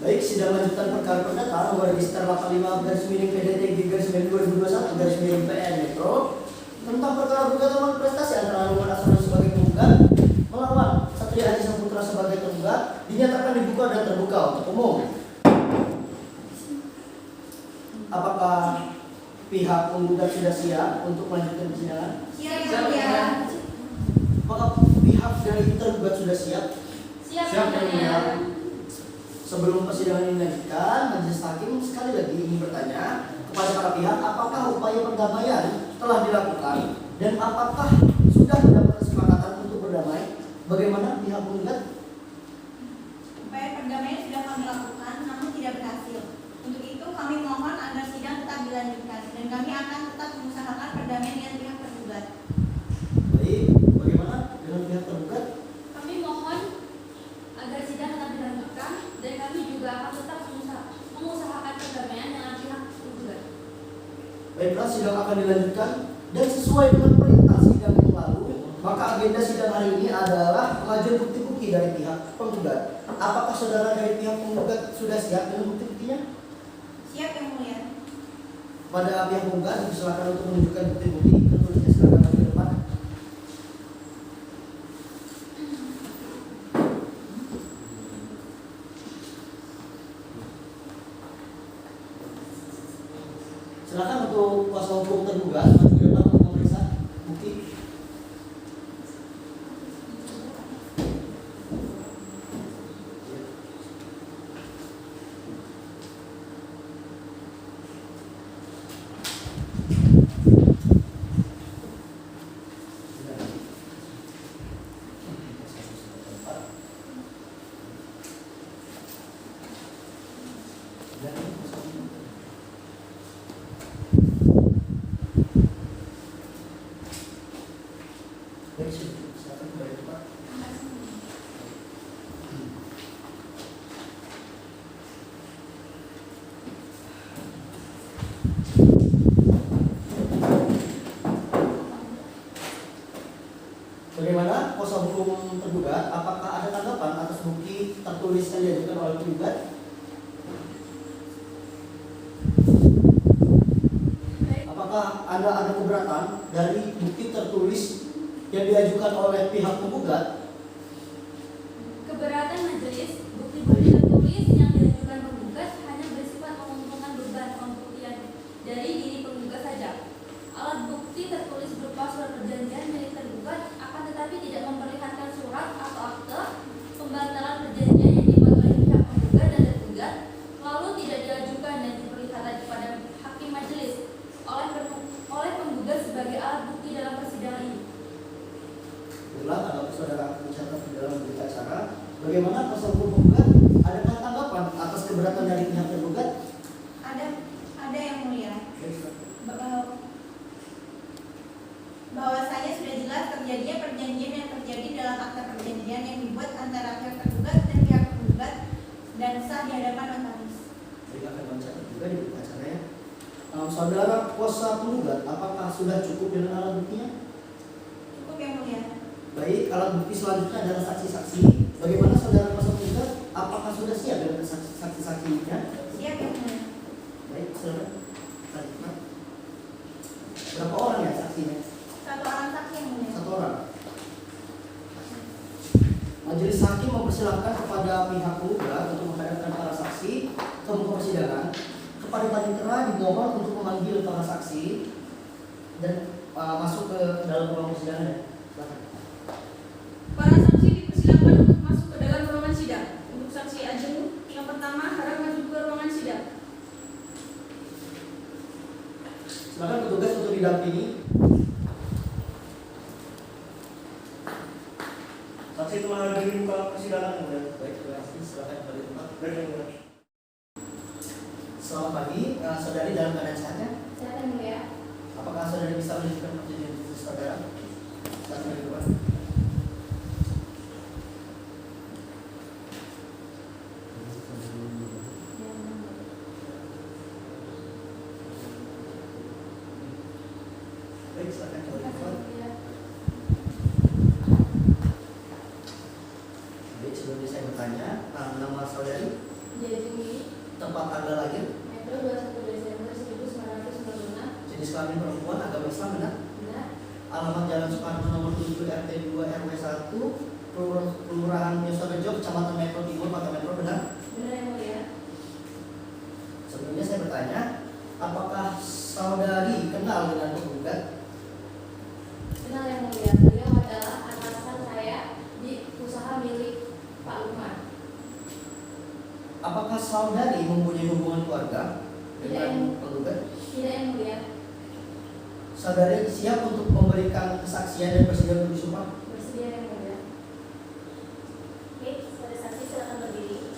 Baik, sidang lanjutan perkara perdata nomor register 85/PDTB/2021/PN Metro tentang perkara gugatan prestasi antara Nurman Asrul sebagai penggugat melawan Satria Haji Saputra sebagai tergugat dinyatakan dibuka dan terbuka untuk umum. Apakah pihak penggugat sudah siap untuk melanjutkan persidangan? Siap yang mulia. Apakah pihak dari tergugat sudah siap? Siap Siap, yang yang mulia. mulia. Sebelum persidangan ini dilanjutkan, majelis hakim sekali lagi ingin bertanya kepada para pihak, apakah upaya perdamaian telah dilakukan dan apakah sudah mendapat kesepakatan untuk berdamai? Bagaimana pihak penggugat? Upaya perdamaian sudah kami lakukan, namun tidak berhasil. Untuk itu kami mohon agar sidang tetap dilanjutkan dan kami akan tetap mengusahakan perdamaian dengan pihak tergugat. Baik, bagaimana dengan pihak tergugat? Kami mohon agar sidang tetap dilanjutkan dan kami juga akan tetap mengusahakan perdamaian dengan pihak tergugat. Baiklah, sidang akan dilanjutkan dan sesuai dengan perintah sidang yang lalu, maka agenda sidang hari ini adalah pengajuan bukti-bukti dari pihak penggugat. Apakah saudara dari pihak penggugat sudah siap dengan bukti-buktinya? Siap yang mulia. Pada pihak penggugat dipersilakan untuk menunjukkan bukti-bukti. Tentunya silakan maju ke depan. Silakan untuk kuasa hukum tergugat maju ke depan untuk memeriksa bukti. apakah Anda ada keberatan dari bukti tertulis yang diajukan oleh pihak penggugat? Keberatan majelis, bukti-bukti tertulis yang diajukan penggugat hanya bersifat mengumpulkan beban pembuktian dari diri penggugat saja. Alat bukti tertulis berupa surat perjanjian milik tergugat, akan tetapi tidak memperlihatkan surat atau akte pembatalan perjanjian yang dibuat oleh pihak penggugat dan tergugat, lalu tidak diajukan dan diperlihatkan kepada hakim majelis oleh penggugat sebagai alat bukti dalam persidangan ini. Itulah kalau saudara mencatat di dalam berita acara. Bagaimana kuasa hukum penggugat? Adakah tanggapan atas keberatan dari pihak tergugat? Ada yang mulia. Bahwasanya sudah jelas terjadinya perjanjian yang terjadi dalam akta perjanjian yang dibuat antara pihak tergugat dan pihak penggugat dan sah di hadapan notaris. Jadi akan mencatat juga di berita acara ya. Saudara kuasa penggugat, apakah sudah cukup dengan alat buktinya? Cukup yang mulia. Baik, alat bukti selanjutnya adalah saksi-saksi. Bagaimana saudara kuasa penggugat? Apakah sudah siap dengan saksi-saksinya? Siap yang mulia. Baik, silakan. Lanjutkan. Berapa orang ya saksinya? Satu orang saksi yang mulia. Satu orang. Majelis hakim mempersilahkan kepada pihak penggugat untuk menghadapkan para saksi ke muka persidangan. Kepada panitera dimohon untuk memanggil para saksi dan masuk ke dalam ruang persidangan ya. Silakan. Para saksi dipersilakan untuk masuk ke dalam ruangan sidang. Untuk saksi Ajeng, yang pertama harap maju ke ruangan sidang. Silakan petugas untuk didampingi. Saksi telah hadir di muka persidangan. Baik, terima kasih. Silakan kembali ke tempat. Baik, yang mulia. Selamat pagi, saudari dalam keadaan sehat ya? Sehat yang mulia. Apakah saudari bisa menunjukkan perjanjian khusus saudara? Silakan dari depan. Baik, silakan kembali ke depan. Baik, sebelumnya saya bertanya, nama saudari, Jadi tempat tanggal lahir, Metro 21 Desember 1996. jenis kelamin perempuan, agama Islam benar? Benar. Alamat Jalan Soekarno nomor 7 RT 2 RW 1 Kelurahan Yosorejo, Kecamatan Metro Timur, Kota Metro benar? Benar yang mulia. Sebelumnya saya bertanya, apakah saudari kenal dengan penggugat? Kenal yang mulia. Beliau adalah atasan saya di usaha milik Pak Lukman. Apakah saudari mempunyai hubungan keluarga dengan penggugat? Tidak yang mulia. Saudari siap untuk memberikan kesaksian dan bersedia untuk disumpah? Bersedia yang mulia. Oke, saudara saksi silakan berdiri.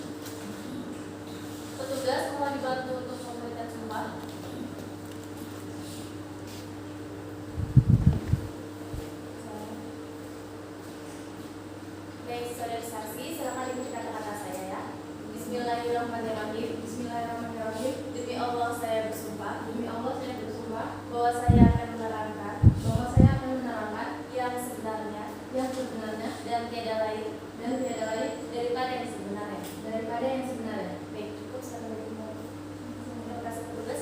Petugas mohon dibantu untuk memberikan sumpah. Baik, saudara saksi silakan ikuti kata-kata saya ya. Bismillahirrahmanirrahim. Bismillahirrahmanirrahim. Demi Allah saya bersumpah. Demi Allah saya bersumpah bahwa saya akan menerangkan yang sebenarnya, yang sebenarnya dan tiada lain daripada yang sebenarnya. Baik, cukup sekali lagi. Terima kasih petugas.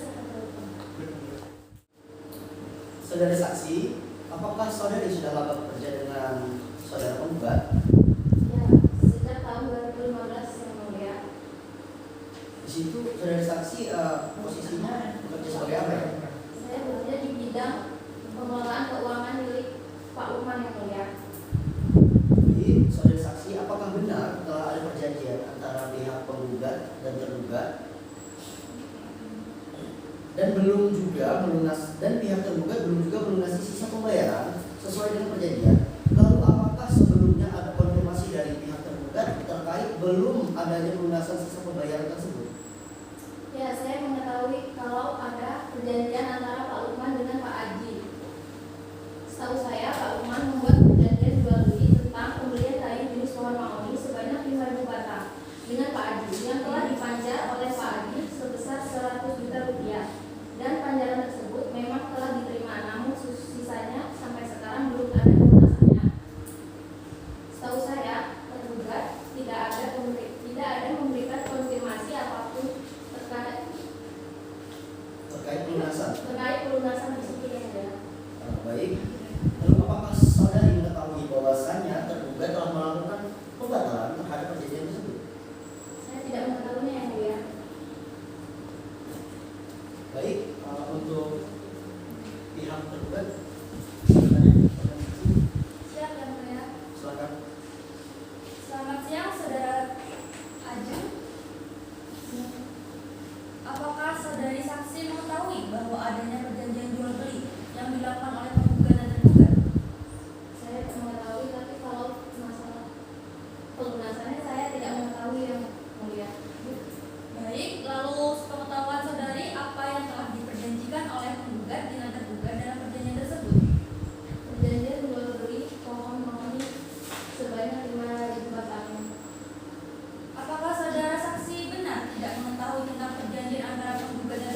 Saudara saksi, apakah saudari sudah lama bekerja dengan saudara penggugat? Ya, sejak tahun 2015 yang mulia. Di situ saudara saksi posisinya bekerja sebagai apa ya? Saya bekerja di bidang pengelolaan keuangan milik Pak Lukman yang mulia. Jadi saudara saksi, apakah benar telah ada perjanjian antara pihak penggugat dan tergugat dan pihak tergugat belum juga melunasi sisa pembayaran sesuai dengan perjanjian? Lalu apakah sebelumnya ada konfirmasi dari pihak tergugat terkait belum adanya pelunasan sisa pembayaran tersebut? Ya, saya mengetahui kalau ada perjanjian antara Pak Lukman dengan Pak Aji. Setahu saya, Pak Lukman membuat perjanjian jual beli tentang pembelian kain jenis pohon mahoni sebanyak 5.000 batang dengan Pak Aji yang telah dipanjar oleh Pak Aji sebesar 100 juta rupiah. Dan panjaran tersebut memang telah diterima, namun sisanya sampai sekarang belum ada pelunasannya. Setahu saya, tergugat tidak ada memberikan konfirmasi apapun terkait Terkait pelunasan? terkait tergugat. Silakan. Siap yang mulia. Silakan. Selamat siang saudara Aju. Apakah saudari saksi mengetahui bahwa adanya perjanjian jual beli yang dilakukan oleh penggugat dan tergugat? Saya mengetahui, tapi kalau masalah pelunasannya saya tidak mengetahui yang mulia. Baik, lalu sepengetahuan saudari apa yang telah diperjanjikan oleh penggugat dengan tergugat dalam perjanjian tersebut? Perjanjian jual beli pohon mahoni sebanyak 5.000 batang. Apakah saudara saksi benar tidak mengetahui tentang perjanjian antara penggugat dan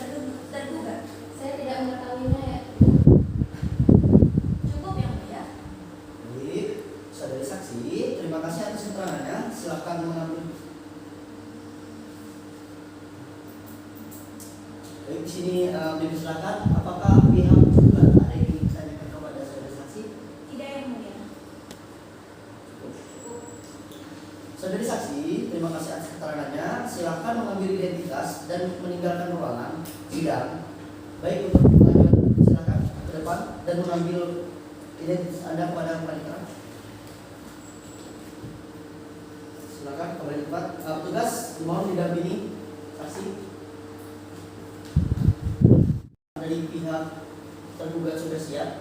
tergugat? Saya tidak mengetahuinya ya. Cukup yang mulia. Baik, saudari saksi, terima kasih atas keterangannya. Silakan mengambil. Baik, di sini dipersilakan. Apakah pihak penggugat ada yang ingin ditanyakan kepada saudari saksi? Tidak yang mulia. Saudari saksi, terima kasih atas keterangannya. Silakan mengambil identitas dan meninggalkan ruangan sidang. Baik, untuk pengajuan silakan ke depan dan mengambil identitas Anda kepada panitera. Silakan kembali tempat. Petugas mohon didampingi saksi. Dari pihak tergugat sudah siap,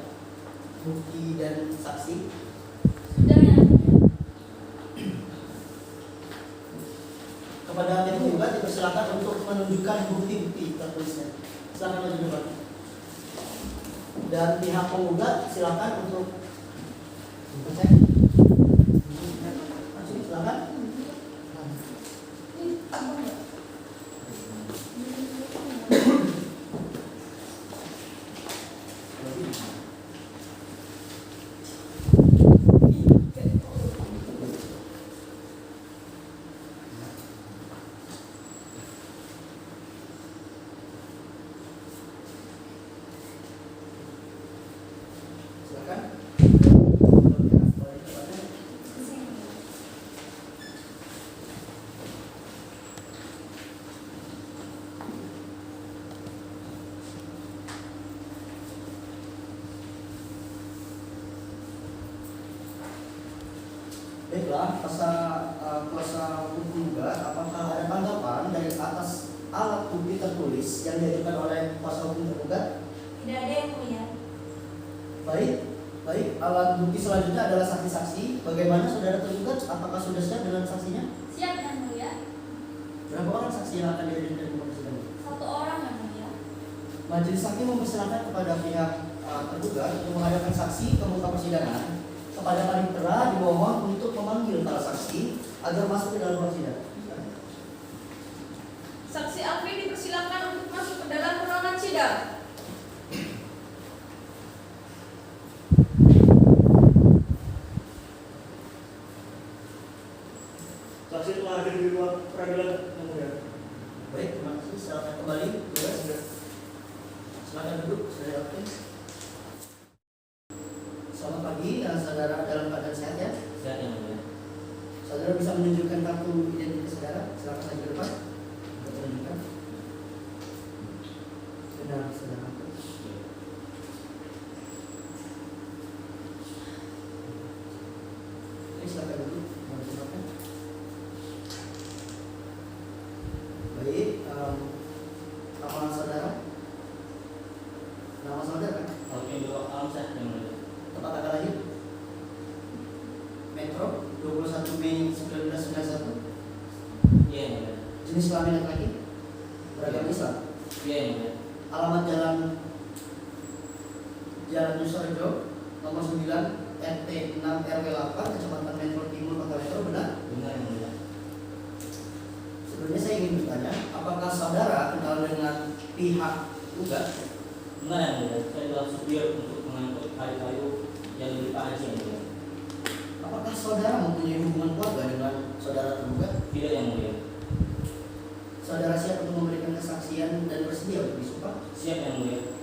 bukti dan saksi. Sudah yang mulia. Kepada pihak tergugat dipersilakan untuk menunjukkan bukti-bukti tertulisnya. Silakan maju depan. Dan pihak penggugat silakan untuk cek. Silakan. Silakan. Baiklah, kuasa hukum penggugat, apakah ada tanggapan dari atas alat bukti tertulis yang diajukan oleh kuasa hukum tergugat? Tidak ada yang mulia. Baik. Alat bukti selanjutnya adalah saksi-saksi. Bagaimana saudara tergugat? Apakah sudah siap dengan saksinya? Siap yang mulia. Berapa orang saksi yang akan dihadirkan di persidangan? 1 orang yang mulia. Majelis hakim mempersilahkan kepada pihak tergugat untuk menghadapkan saksi ke muka persidangan. Kepada panitera dimohon untuk memanggil para saksi agar masuk ke dalam ruang sidang. Saksi Alvin dipersilakan untuk masuk ke dalam ruangan sidang. Saksi telah hadir di ruang peradilan yang mulia. Baik, terima kasih. Silakan kembali. Silakan duduk, saudara Alvin. Selamat pagi, saudara dalam keadaan sehat ya? Sehat yang mulia. Saudara bisa menunjukkan kartu identitas saudara? Silakan maju ke depan untuk menunjukkan. Benar, saudara. Oke, silakan duduk. Mohon silakan. Baik, nama saudara? Nama saudara? Oke, dua sehat yang mulia. Tempat tanggal lahir? Metro 21 Mei 1991. Iya yang mulia. Jenis kelamin laki-laki? Beragama Islam. Iya yang mulia. Alamat Jalan Nusarejo nomor 9 RT 6 RW 8 Kecamatan Metro Timur Kota Metro, benar? Benar yang mulia. Sebelumnya saya ingin bertanya, apakah saudara kenal dengan pihak gugat? Benar yang mulia. Saya adalah supir untuk mengangkut kayu-kayu yang di Pak Haji yang mulia. Apakah saudara mempunyai hubungan keluarga dengan saudara tergugat? Tidak yang mulia. Saudara siap untuk memberikan kesaksian dan bersedia untuk disumpah? Siap yang mulia.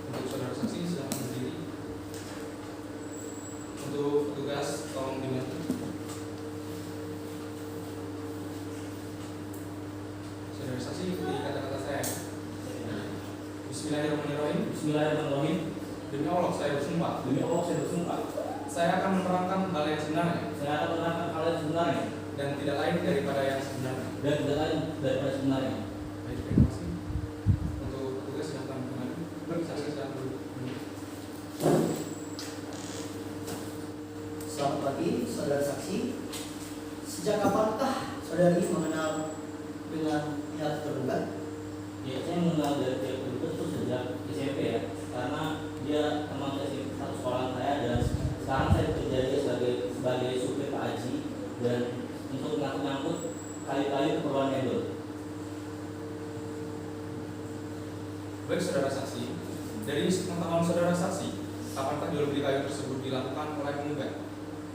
Untuk saudara saksi silakan berdiri. Untuk petugas tolong dibantu. Saudara saksi ikuti kata-kata saya. Bismillahirrahmanirrahim. Bismillahirrahmanirrahim. Demi Allah saya bersumpah. Demi Allah saya bersumpah. Saya akan menerangkan hal yang sebenarnya Saya akan menerangkan hal yang sebenarnya dan tidak lain daripada yang sebenarnya. dan tidak lain daripada sebenarnya. Baik, terima kasih. Untuk petugas silakan kembali. Saksi silakan dulu. Selamat pagi, saudara saksi. Sejak kapankah saudari mengenal dengan pihak tergugat? Ya, saya mengenal dari pihak tergugat itu sejak SMP ya, karena dia teman SMP satu sekolah saya dan sekarang saya bekerja dia sebagai supir Pak Haji dan untuk ngangkut kayu-kayu keperluan mebel. Baik saudara saksi, dari pengetahuan saudara saksi, kapankah jual beli kayu tersebut dilakukan oleh penggugat?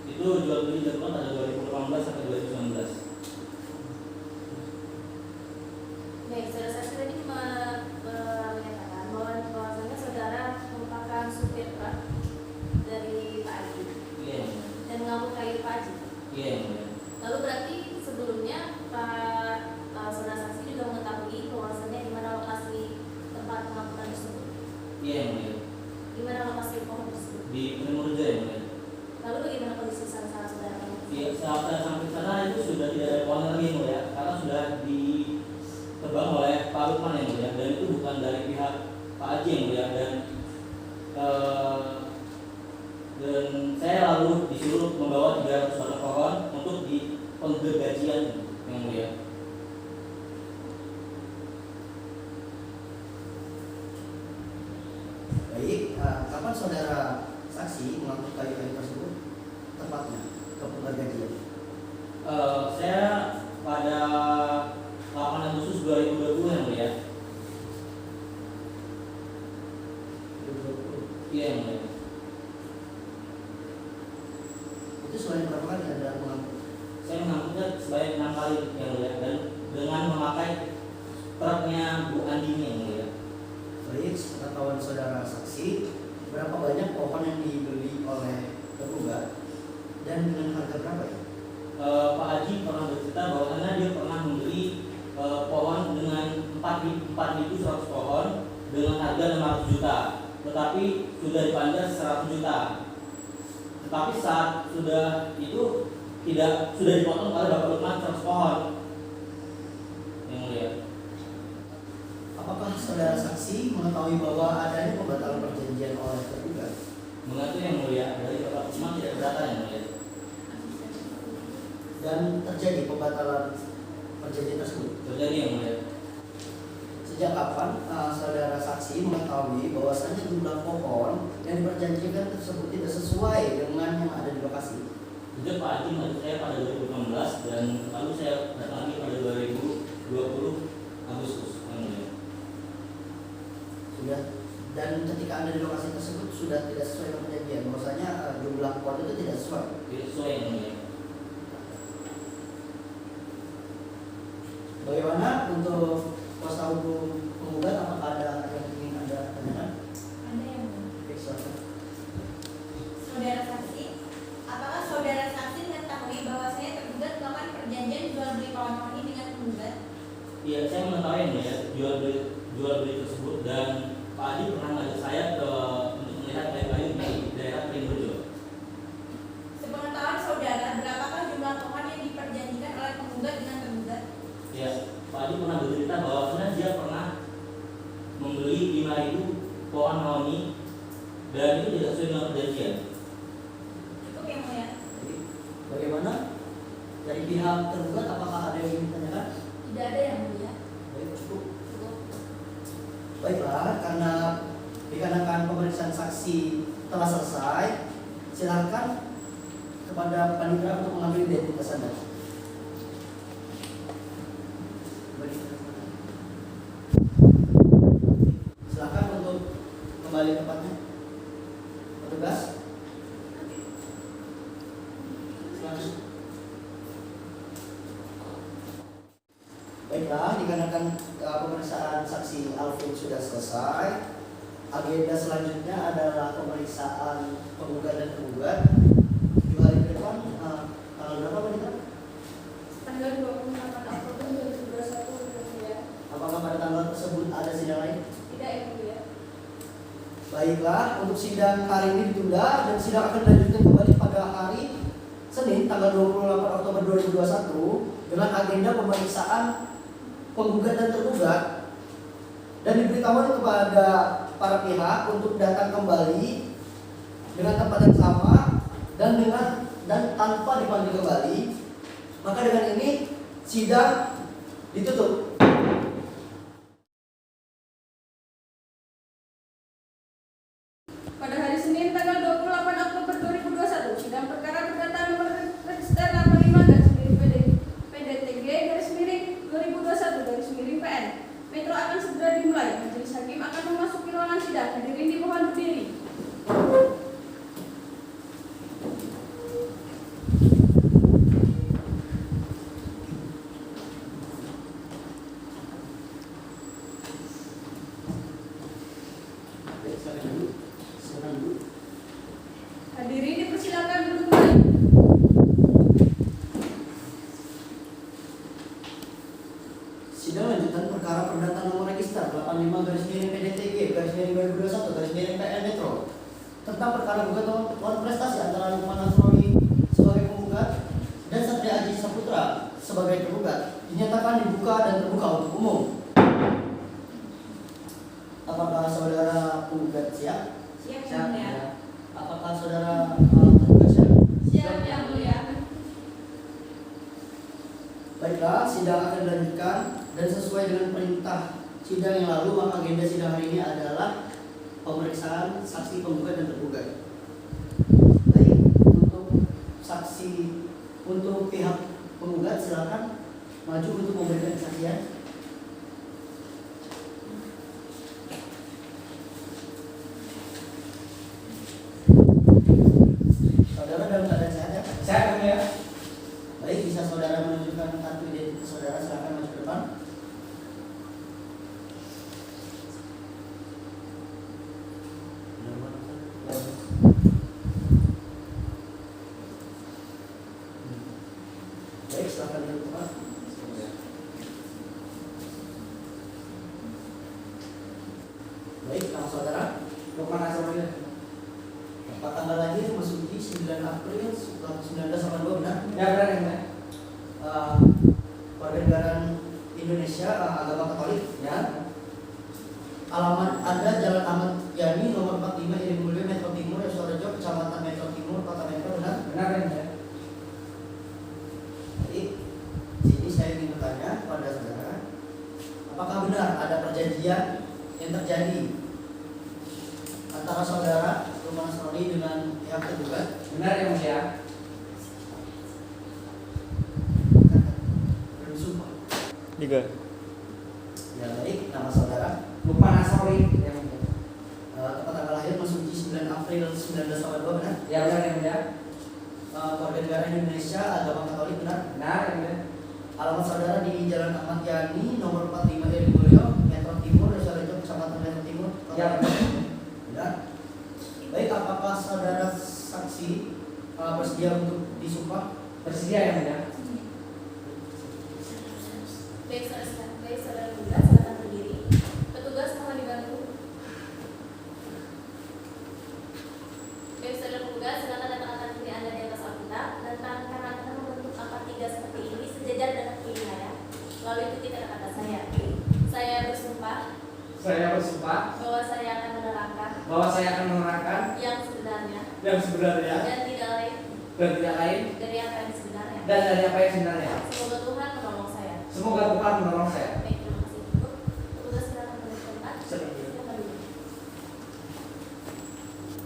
Itu jual beli dilakukan pada 2018 sampai 2019. Baik, saudara saksi tadi menyatakan bahwasanya saudara merupakan supir truk dari Pak Haji Iya. dan mengangkut kayu Pak Haji. Iya. Lalu berarti sebelumnya saudara saksi juga mengetahui bahwasanya di mana lokasi tempat pengangkutan tersebut? Iya. Di mana lokasi pohon tersebut? Di Primurja ya. Lalu bagaimana kondisi sana saudara? Iya, saat sampai sana itu sudah tidak ada pohon lagi ya, karena sudah ditebang oleh Pak Lukman ya, dan itu bukan dari pihak Pak Haji ya, dan saya lalu disuruh membawa 300 batang pohon untuk di penggergajian yang mulia. Baik, kapan saudara saksi mengangkut kayu-kayu tersebut tepatnya ke penggergajian? Saya pada 8 Agustus 2020 yang mulia. Iya yang mulia. Itu selain berapa kali Anda mengangkut? Saya mengangkutnya sebanyak 6 kali yang mulia dan dengan memakai truknya Bu Andini yang mulia. Baik, sepengetahuan saudara saksi, berapa banyak pohon yang dibeli oleh tergugat dan dengan harga berapa ya? Pak Haji pernah bercerita bahwa dia pernah membeli pohon dengan 4.100 pohon dengan harga 600 juta, tetapi sudah dipandang 100 juta. Tetapi saat sudah itu sudah dipotong oleh Bapak Lukman 100 pohon yang mulia. Apakah saudara saksi mengetahui bahwa adanya pembatalan perjanjian oleh tergugat? Mengatur yang mulia, dari Bapak Lukman tidak keberatan yang mulia. Dan terjadi pembatalan perjanjian tersebut? Terjadi yang mulia. Sejak kapan saudara saksi mengetahui bahwasannya jumlah pohon yang diperjanjikan tersebut tidak sesuai dengan yang ada di lokasi? Sejak Pak Haji mengatur saya pada 2016 dan lalu saya datang lagi pada 2020 Agustus yang mulia. Sudah, dan ketika Anda di lokasi tersebut sudah tidak sesuai dengan perjanjian, bahwasanya jumlah pohon itu tidak sesuai. Tidak sesuai yang mulia. Bagaimana untuk kuasa hukum penggugat? Apakah ada yang ingin Anda tanyakan? Ada yang Baik, silakan. Saudara saksi, apakah saudara saksi mengetahui bahwasanya tergugat melakukan perjanjian jual beli pohon ini dengan penggugat? Iya, saya mengetahui ya jual beli tersebut dan Pak Haji pernah mengajak saya untuk melihat kayu-kayu di daerah Primurjo. Sepengetahuan saudara, berapakah jumlah pohon yang diperjanjikan oleh penggugat dengan tergugat? Ya, Pak Haji pernah bercerita bahwa sebenarnya dia pernah membeli 5.000 pohon mahoni dan itu tidak sesuai dengan perjanjian. Cukup yang mulia. Bagaimana dari pihak tergugat? Apakah ada yang ingin ditanyakan? Tidak ada yang mulia. Baik, cukup. Baiklah, karena dikarenakan pemeriksaan saksi telah selesai, silakan kepada panitia untuk mengambil identitas Anda. Silakan untuk kembali ke tempatnya. Petugas. Silakan. Baiklah, dikarenakan pemeriksaan saksi Alvin sudah selesai, agenda selanjutnya adalah pemeriksaan penggugat dan tergugat. 2 hari ke depan, tanggal berapa Pak? Tanggal 28 Oktober 2021 ya. Apakah pada tanggal tersebut ada sidang lain? Tidak yang mulia. Baiklah, untuk sidang hari ini ditunda dan sidang akan dilanjutkan kembali pada hari Senin tanggal 28 Oktober 2021 dengan agenda pemeriksaan penggugat dan tergugat, dan diberitahukan kepada para pihak untuk datang kembali dengan tempat yang sama dan tanpa dipanggil kembali. Maka dengan ini sidang ditutup. Pada hari Senin tanggal 28 Oktober 2021, sidang perkara perdata nomor register 85/PDTG/2021/PN Metro akan segera dimulai. Majelis hakim akan memasuki ruangan sidang. Hadirin dimohon berdiri. Hadirin dipersilakan duduk kembali. Sidang lanjutan perkara perdata nomor register 85/PDTG/2021/PN Metro tentang perkara gugatan prestasi antara Lukman Nasroni sebagai penggugat dan Satria Aji Saputra sebagai tergugat dinyatakan dibuka dan terbuka untuk umum. Apakah saudara penggugat siap? Siap, Yang Mulia. Apakah saudara tergugat siap? Siap, Yang Mulia. Baiklah, sidang akan dilanjutkan dan sesuai dengan perintah sidang yang lalu, maka agenda sidang hari ini adalah pemeriksaan saksi penggugat dan tergugat. Baik, untuk saksi, untuk pihak penggugat silakan maju untuk memberikan kesaksian. Saudara dalam keadaan sehat ya? Sehat ya. Baik, bisa saudara menunjukkan kartu identitas saudara, silakan maju ke depan. Baik, silakan duduk Pak. Baik, nama saudara? Lukman Nasroni. Pak tanggal lahir Masuki 9 April 1982 benar? Ya benar ya. Warga negara Indonesia, agama Katolik ya. Alamat Anda Jalan Ahmad Yani nomor 45 Iring Mulyo Metro Timur Yosorejo Kecamatan Metro Timur Kota Metro benar? Benar ya. Jadi sini saya ingin bertanya kepada saudara, apakah benar ada perjanjian yang terjadi antara saudara Lukman Nasroni dengan pihak tergugat? Benar ya Mulia. Bersumpah. 3. Ya baik, nama saudara? Lukman Nasroni yang Mulia. Tempat tanggal lahir Masuki 9 April 1982 benar? Ya benar ya Mulia. Warga negara Indonesia, agama Katolik benar? Benar ya Mulia. Alamat saudara di Jalan Ahmad Yani nomor 45 Iring Mulyo Metro Timur Yosorejo Kecamatan Metro Timur Kota Ya benar. Benar. Baik, apakah saudara saksi bersedia untuk disumpah? Bersedia ya Mulia. Baik saudara penggugat, silakan berdiri. Petugas mohon dibantu. Baik saudara penggugat, silakan letakkan kiri Anda di atas alkitab dan tangan kanan Anda membentuk angka 3 seperti ini sejajar dengan kiri saya. Lalu ikuti kata-kata saya. Saya bersumpah Saya bersumpah bahwa saya akan menerangkan yang sebenarnya dan tidak lain dari apa yang sebenarnya. dan dari apa yang sebenarnya. Semoga Tuhan menolong saya. Semoga Tuhan menolong saya. Baik, terima kasih. Untuk petugas silakan berdiri tempat. Silakan. Silakan duduk.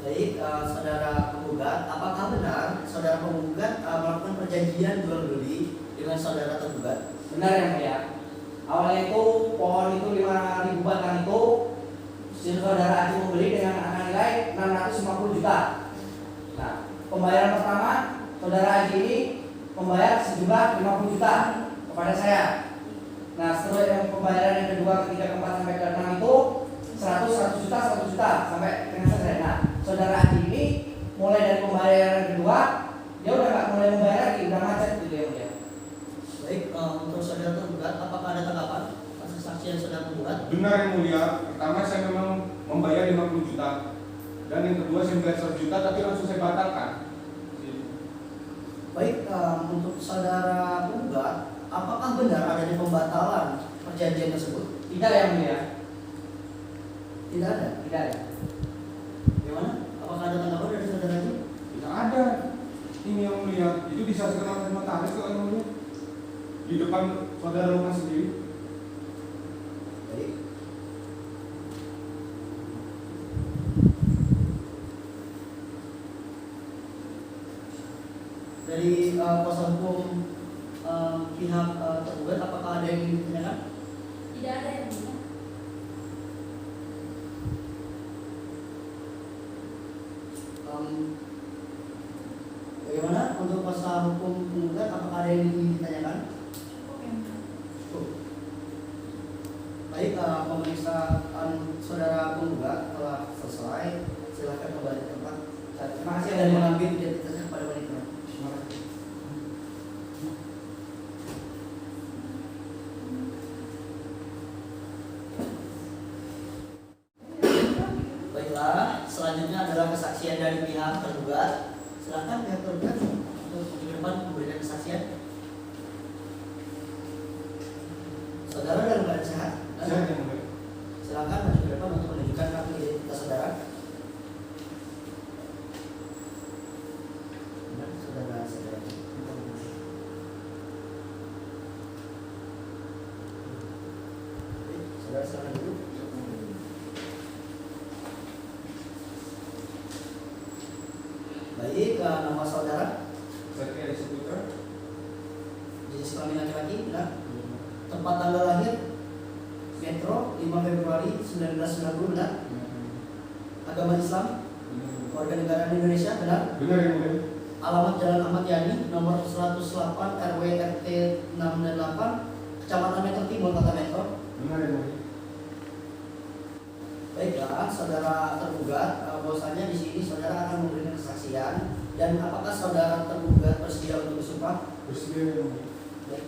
Baik, saudara penggugat, apakah benar saudara penggugat melakukan perjanjian jual beli dengan saudara tergugat? Benar ya Mulia. Awalnya itu pohon itu 5.000 batang itu saudara Aji membeli dengan angka nilai 650 juta. Nah, pembayaran pertama saudara Aji ini membayar sejumlah 50 juta kepada saya. Nah, setelah yang pembayaran yang kedua, ketiga, keempat sampai ke 6 itu 100 juta sampai dengan selesai. Nah, saudara Aji ini mulai dari pembayaran yang kedua dia udah nggak mulai membayar lagi, udah macet gitu ya Mulia. Baik, untuk saudara tergugat, apakah ada tanggapan atas kesaksian kesaksian saudara penggugat? Benar yang mulia. Pertama saya memang membayar 50 juta. Dan yang kedua saya membayar 100 juta tapi langsung saya batalkan. Baik, untuk saudara penggugat, apakah benar adanya pembatalan perjanjian tersebut? Tidak yang mulia. Tidak ada. Tidak ada. Bagaimana? Apakah ada tanggapan dari saudara itu? Tidak ada. Ini yang mulia. Itu disaksikan oleh notaris kok yang mulia. Di depan saudara rumah sendiri. Baik. Dari kuasa hukum pihak tergugat, apakah ada yang ingin ditanyakan? Tidak ada yang mulia. Bagaimana untuk kuasa hukum penggugat, apakah ada yang ingin ditanyakan? Cukup. Baik, pemeriksaan saudara penggugat telah selesai. Silakan kembali ke tempat. Terima kasih Dan mengambil identitasnya kepada wanita. Terima kasih. Baiklah, selanjutnya adalah kesaksian dari pihak tergugat. Silakan pihak tergugat untuk ke depan memberikan kesaksian. Saudara dalam keadaan sehat? Saya yang mulia. Silakan maju ke depan untuk menunjukkan kartu identitas saudara. Saudara. Saudara silakan dulu. Baik, nama saudara, Saya Saputra. jenis kelamin laki-laki, benar? Tempat tanggal lahir, Metro, 5 Februari 1990, benar? Agama Islam, warga negara Indonesia, benar? Benar yang mulia. Alamat Jalan Ahmad Yani, nomor 108 RW RT 6 dan 8, Kecamatan Metro Timur, Kota Metro. Benar yang mulia. Baiklah, saudara tergugat, bahwasanya di sini saudara akan memberikan kesaksian, dan apakah saudara tergugat bersedia untuk bersumpah? Bersedia yang mulia. Baik.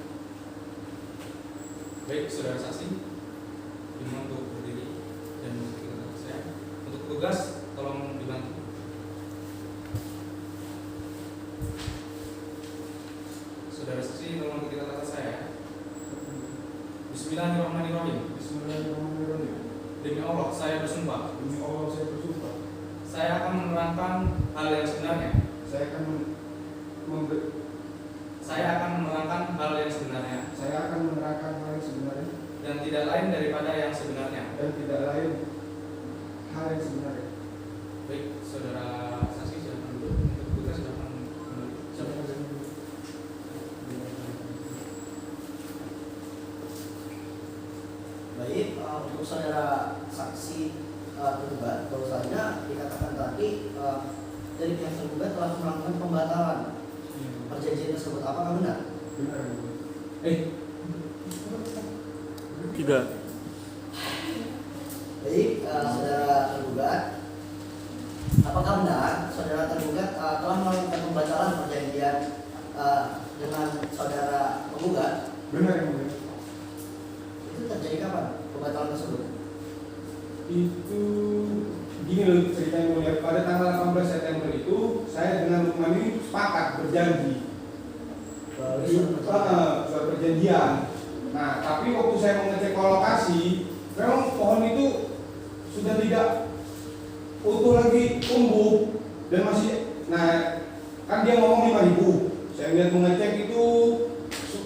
Baik, saudara saksi, diminta untuk berdiri dan mengikuti kata saya. Untuk petugas, tolong dibantu. Saudara saksi, tolong mengikuti kata saya. Bismillahirrahmanirrahim. Bismillahirrahmanirrahim. Demi Allah, saya bersumpah. Demi Allah saya bersumpah. Saya akan menerangkan hal yang sebenarnya. Saya akan menerangkan hal yang sebenarnya. Saya akan menerangkan hal yang sebenarnya. Dan tidak lain daripada yang sebenarnya. Dan tidak lain hal yang sebenarnya. Baik, saudara saksi silakan dulu. Untuk petugas silakan kembali. Silakan. Baik, untuk saudara saksi tergugat, bahwasanya dikatakan tadi dari pihak tergugat telah melakukan pembatalan perjanjian tersebut. Apakah benar? Benar yang mulia. Tidak. Baik, saudara tergugat, apakah benar saudara tergugat telah melakukan pembatalan perjanjian dengan saudara penggugat? Benar yang mulia. Itu terjadi kapan pembatalan tersebut? Itu gini loh ceritanya mulia. Pada tanggal 18 September itu saya dengan Lukman ini sepakat berjanji soal perjanjian. Nah, tapi waktu saya mengecek lokasi, memang pohon itu sudah tidak utuh lagi tumbuh dan masih. Nah, kan dia ngomong 5.000. Saya lihat mengecek itu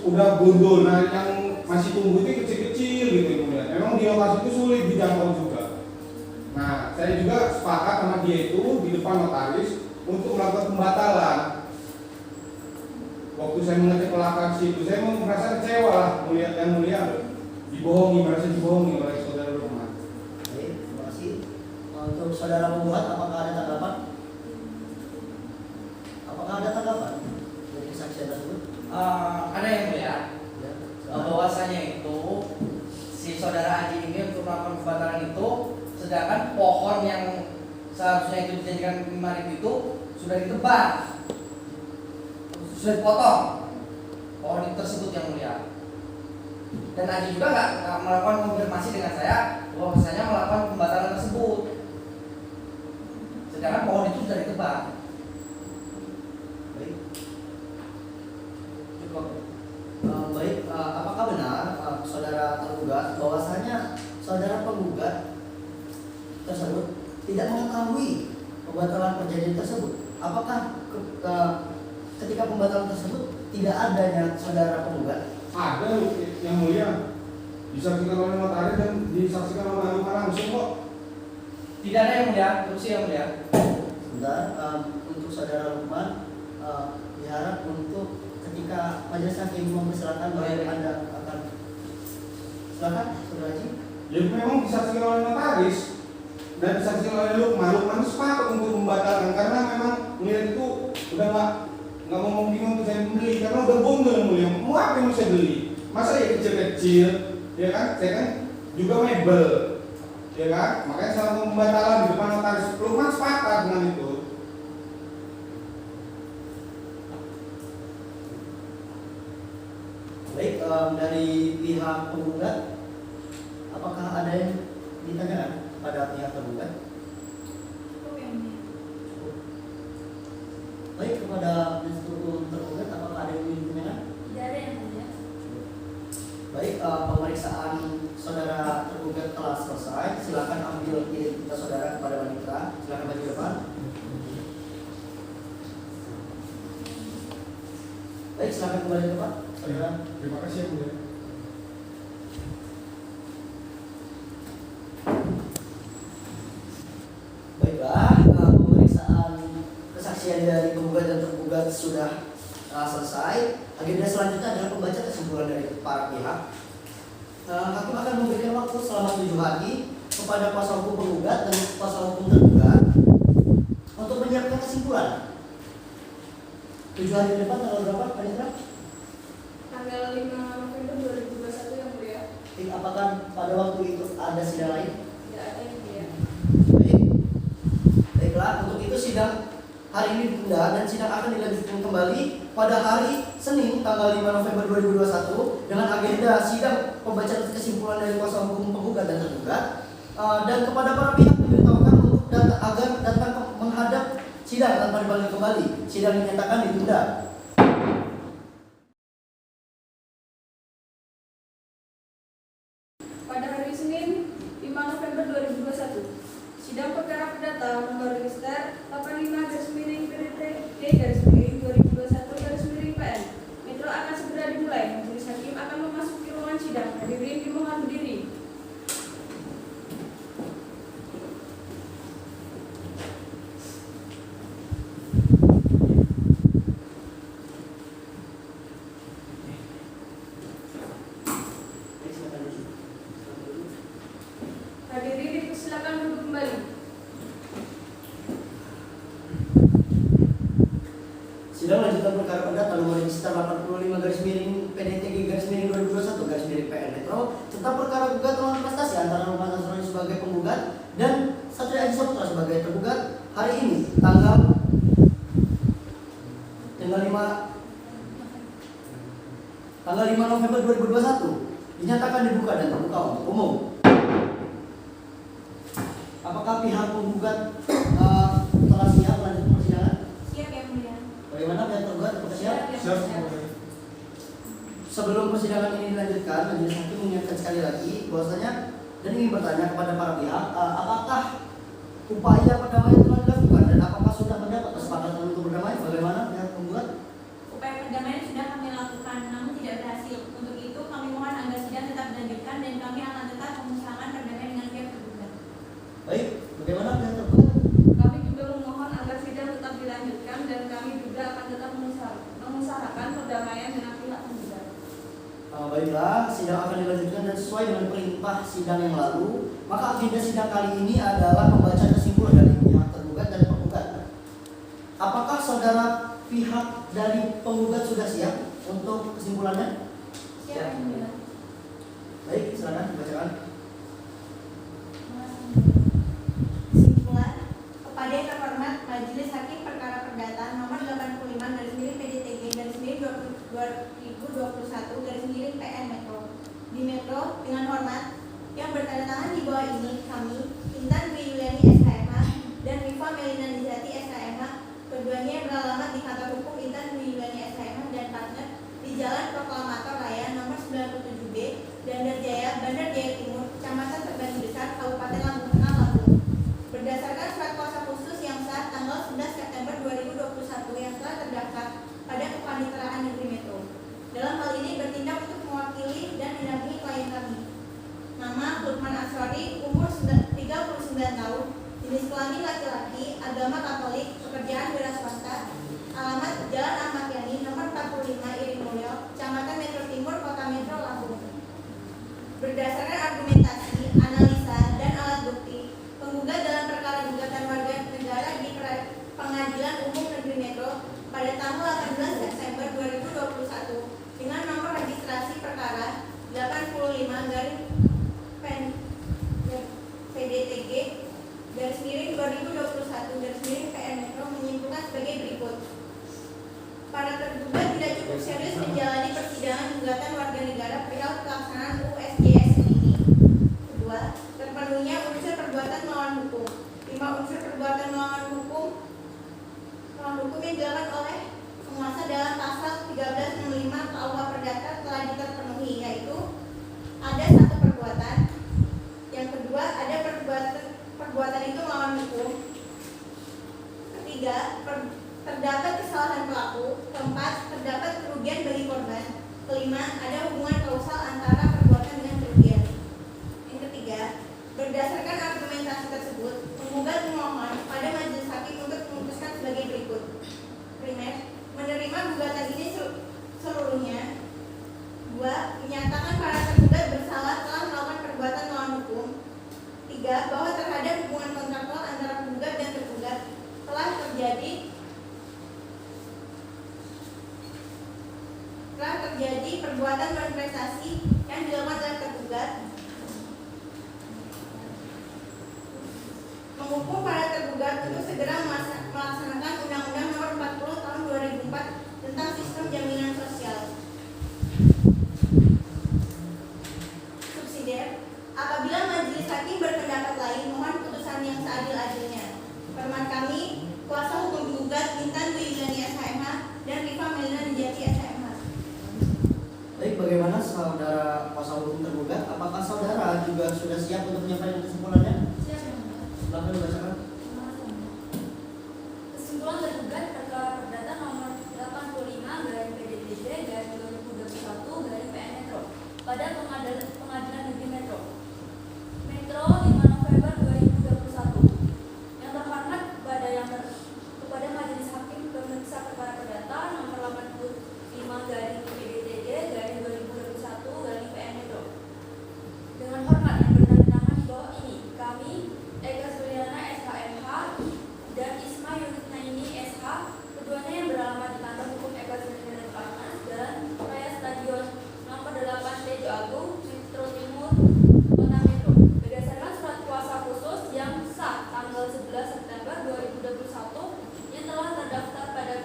udah gundul. Nah, yang masih tumbuh itu kecil-kecil gitu ya. Memang di lokasi itu sulit dijangkau juga. Nah, saya juga sepakat sama dia itu di depan notaris untuk melakukan pembatalan. Waktu saya mengecek lokasi itu, saya merasa kecewa lah, yang mulia dibohongi, merasa dibohongi oleh saudara Roman. Baik, terima kasih. Untuk saudara penggugat, apakah ada tanggapan? Apakah ada tanggapan dari kesaksian tersebut? Ada yang mulia. Ya. Bahwasanya itu si saudara Aji ini untuk melakukan pembatalan itu, sedangkan pohon yang seharusnya itu dijadikan 5.000 itu sudah ditebang, sudah dipotong pohon itu tersebut yang mulia. dan Aji juga nggak melakukan konfirmasi dengan saya bahwa saya melakukan pembatalan tersebut. Sedangkan pohon itu sudah ditebang. Baik. Cukup. Baik, apakah benar saudara tergugat bahwasanya saudara penggugat tersebut tidak mengetahui pembatalan perjanjian tersebut? Apakah ketika pembatalan tersebut tidak adanya saudara penggugat? Ada yang mulia, disaksikan oleh notaris dan disaksikan oleh Lukman langsung kok. Tidak ada yang mulia, terus yang mulia. Sebentar, untuk saudara Lukman diharap untuk ketika majelis hakim mempersilahkan bahwa Anda akan silakan saudara Haji. Ya memang disaksikan oleh notaris dan disaksikan oleh Lukman. Lukman sepakat untuk membatalkan karena memang melihat itu udah nggak memungkinkan untuk saya beli karena udah bondol yang mulia. Mau apa yang mau saya beli? Masa ya kecil-kecil, ya kan? Saya kan juga mebel, ya kan? Makanya saya lakukan pembatalan di depan notaris. Lukman sepakat dengan itu. Baik, dari pihak penggugat, apakah ada yang ditanyakan pada pihak tergugat? Baik, kepada instruktur tergugat, apakah ada yang ingin ditanyakan? Tidak ada yang mulia. Baik, pemeriksaan saudara tergugat telah selesai. Silakan ambil identitas saudara kepada wanita. Silakan maju depan. Baik, silakan kembali ke depan. Saudara. Terima kasih yang mulia. Baiklah, pemeriksaan kesaksian dari penggugat dan tergugat sudah selesai. Agenda selanjutnya adalah pembaca kesimpulan dari para pihak. Hakim akan memberikan waktu selama 7 hari kepada kuasa hukum penggugat dan kuasa hukum tergugat untuk menyiapkan kesimpulan. 7 hari ke depan tanggal berapa, Panitra? Tanggal 5 November 2021 yang mulia. Apakah pada waktu itu ada sidang lain? Tidak ada yang mulia. Baik. Baiklah, untuk itu sidang hari ini ditunda dan sidang akan dilanjutkan kembali pada hari Senin tanggal 5 November 2021 dengan agenda sidang pembacaan kesimpulan dari kuasa hukum penggugat dan tergugat, dan kepada para pihak diberitahukan untuk agar datang menghadap sidang tanpa dipanggil kembali. Sidang dinyatakan ditunda. Pada hari Senin 5 November 2021, sidang perkara perdata nomor register 85-PDT-2021-PN Metro akan segera dimulai. Majelis hakim akan memasuki ruangan sidang. Hadirin dimohon berdiri. Hadirin dipersilakan duduk kembali. Sidang lanjutan perkara perdata nomor register 85-PDT-2021-PN Metro tentang perkara gugatan lawan prestasi antara Lukman Nasrani sebagai penggugat dan Satria Adi Saputra sebagai tergugat hari ini tanggal 5 November 2021 dinyatakan dibuka dan terbuka untuk umum. Apakah pihak penggugat telah siap lanjut persidangan? Siap yang mulia. Bagaimana pihak tergugat apakah siap? Siap. Sebelum persidangan ini dilanjutkan, majelis hakim mengingatkan sekali lagi bahwasanya dan ingin bertanya kepada para pihak, apakah upaya perdamaian telah dilakukan dan apakah sudah mendapat kesepakatan untuk berdamai? Bagaimana pihak penggugat? Upaya perdamaian sudah kami lakukan, namun tidak berhasil. Untuk itu kami mohon agar sidang tetap dilanjutkan dan kami akan tetap mengusahakan perdamaian dengan pihak tergugat. Baik, bagaimana pihak tergugat? Kami juga memohon agar sidang tetap dilanjutkan dan kami juga akan tetap mengusahakan perdamaian dengan pihak penggugat. Baiklah, sidang akan dilanjutkan dan sesuai dengan perintah sidang yang lalu, maka agenda sidang kali ini adalah membaca kesimpulan dari pihak tergugat dan penggugat. Apakah saudara pihak dari penggugat sudah siap untuk kesimpulannya? Siap yang mulia. Baik, silakan dibacakan. Kesimpulan, kepada yang terhormat Majelis Hakim Perkara Perdata nomor 85/PDTG/2021/PN Metro di kelamin laki-laki, agama Katolik, pekerjaan wira swasta, alamat Jalan Ahmad Yani, nomor 45 Iring Mulyo, Kecamatan Metro Timur, Kota Metro Lampung. Berdasarkan argumentasi, analisa, dan alat bukti, penggugat dalam perkara gugatan warga negara di Pengadilan Umum Negeri Metro pada tanggal 18 Desember 2021 dengan nomor registrasi perkara 85-PDTG /2021-PN Metro menyimpulkan sebagai berikut. Para tergugat tidak cukup serius menjalani persidangan gugatan warga negara perihal pelaksanaan USJS ini. Kedua, terpenuhinya unsur perbuatan melawan hukum. 5 unsur perbuatan melawan hukum yang dilakukan oleh penguasa dalam pasal 1365 KUH Perdata telah diterpenuhi, yaitu ada satu perbuatan, yang kedua ada perbuatan itu melawan hukum, ketiga terdapat kesalahan pelaku, keempat terdapat kerugian bagi korban, kelima ada hubungan kausal antara perbuatan dengan kerugian. Yang ketiga, berdasarkan argumentasi tersebut, penggugat memohon pada majelis hakim untuk memutuskan sebagai berikut. Primer, menerima gugatan ini seluruhnya. 2. Menyatakan para tergugat bersalah telah melakukan perbuatan melawan hukum. 3. Bahwa terhadap hubungan kontraktual antara penggugat dan tergugat telah terjadi perbuatan non-prestasi yang dilakukan oleh tergugat. Menghukum para tergugat untuk segera melaksanakan Undang-Undang Nomor 40 Tahun 2004 tentang Sistem Jaminan Sosial. Subsidiar, apabila majelis hakim berpendapat lain, mohon putusan yang seadil-adilnya. Permohonan kami, kuasa hukum penggugat Intan Dwi Yuliani SHMH dan Rifa Melina Nijati SHMH. Baik, bagaimana saudara kuasa hukum tergugat? Apakah saudara juga sudah siap untuk menyampaikan kesimpulannya? Siap. Silakan dibacakan. Kesimpulan tergugat perkara perdata nomor 85/PDTG/2021/PN Metro pada Pengadilan Negeri Metro 5 November 2021. Yang terhormat kepada Majelis Hakim pemeriksa perkara perdata nomor 85/PDTG/2021/PN Metro. Dengan hormat yang bertanda tangan di bawah ini, kami Eka Suryana SHMH dan Isma Yunitnaini SH, keduanya yang beralamat di kantor hukum Eka Suryana Departemen Jalan Raya Stadion nomor 8 Tejo Agung, Metro Timur, Kota Metro, berdasarkan surat kuasa khusus yang sah tanggal 11 September 2021 yang telah terdaftar pada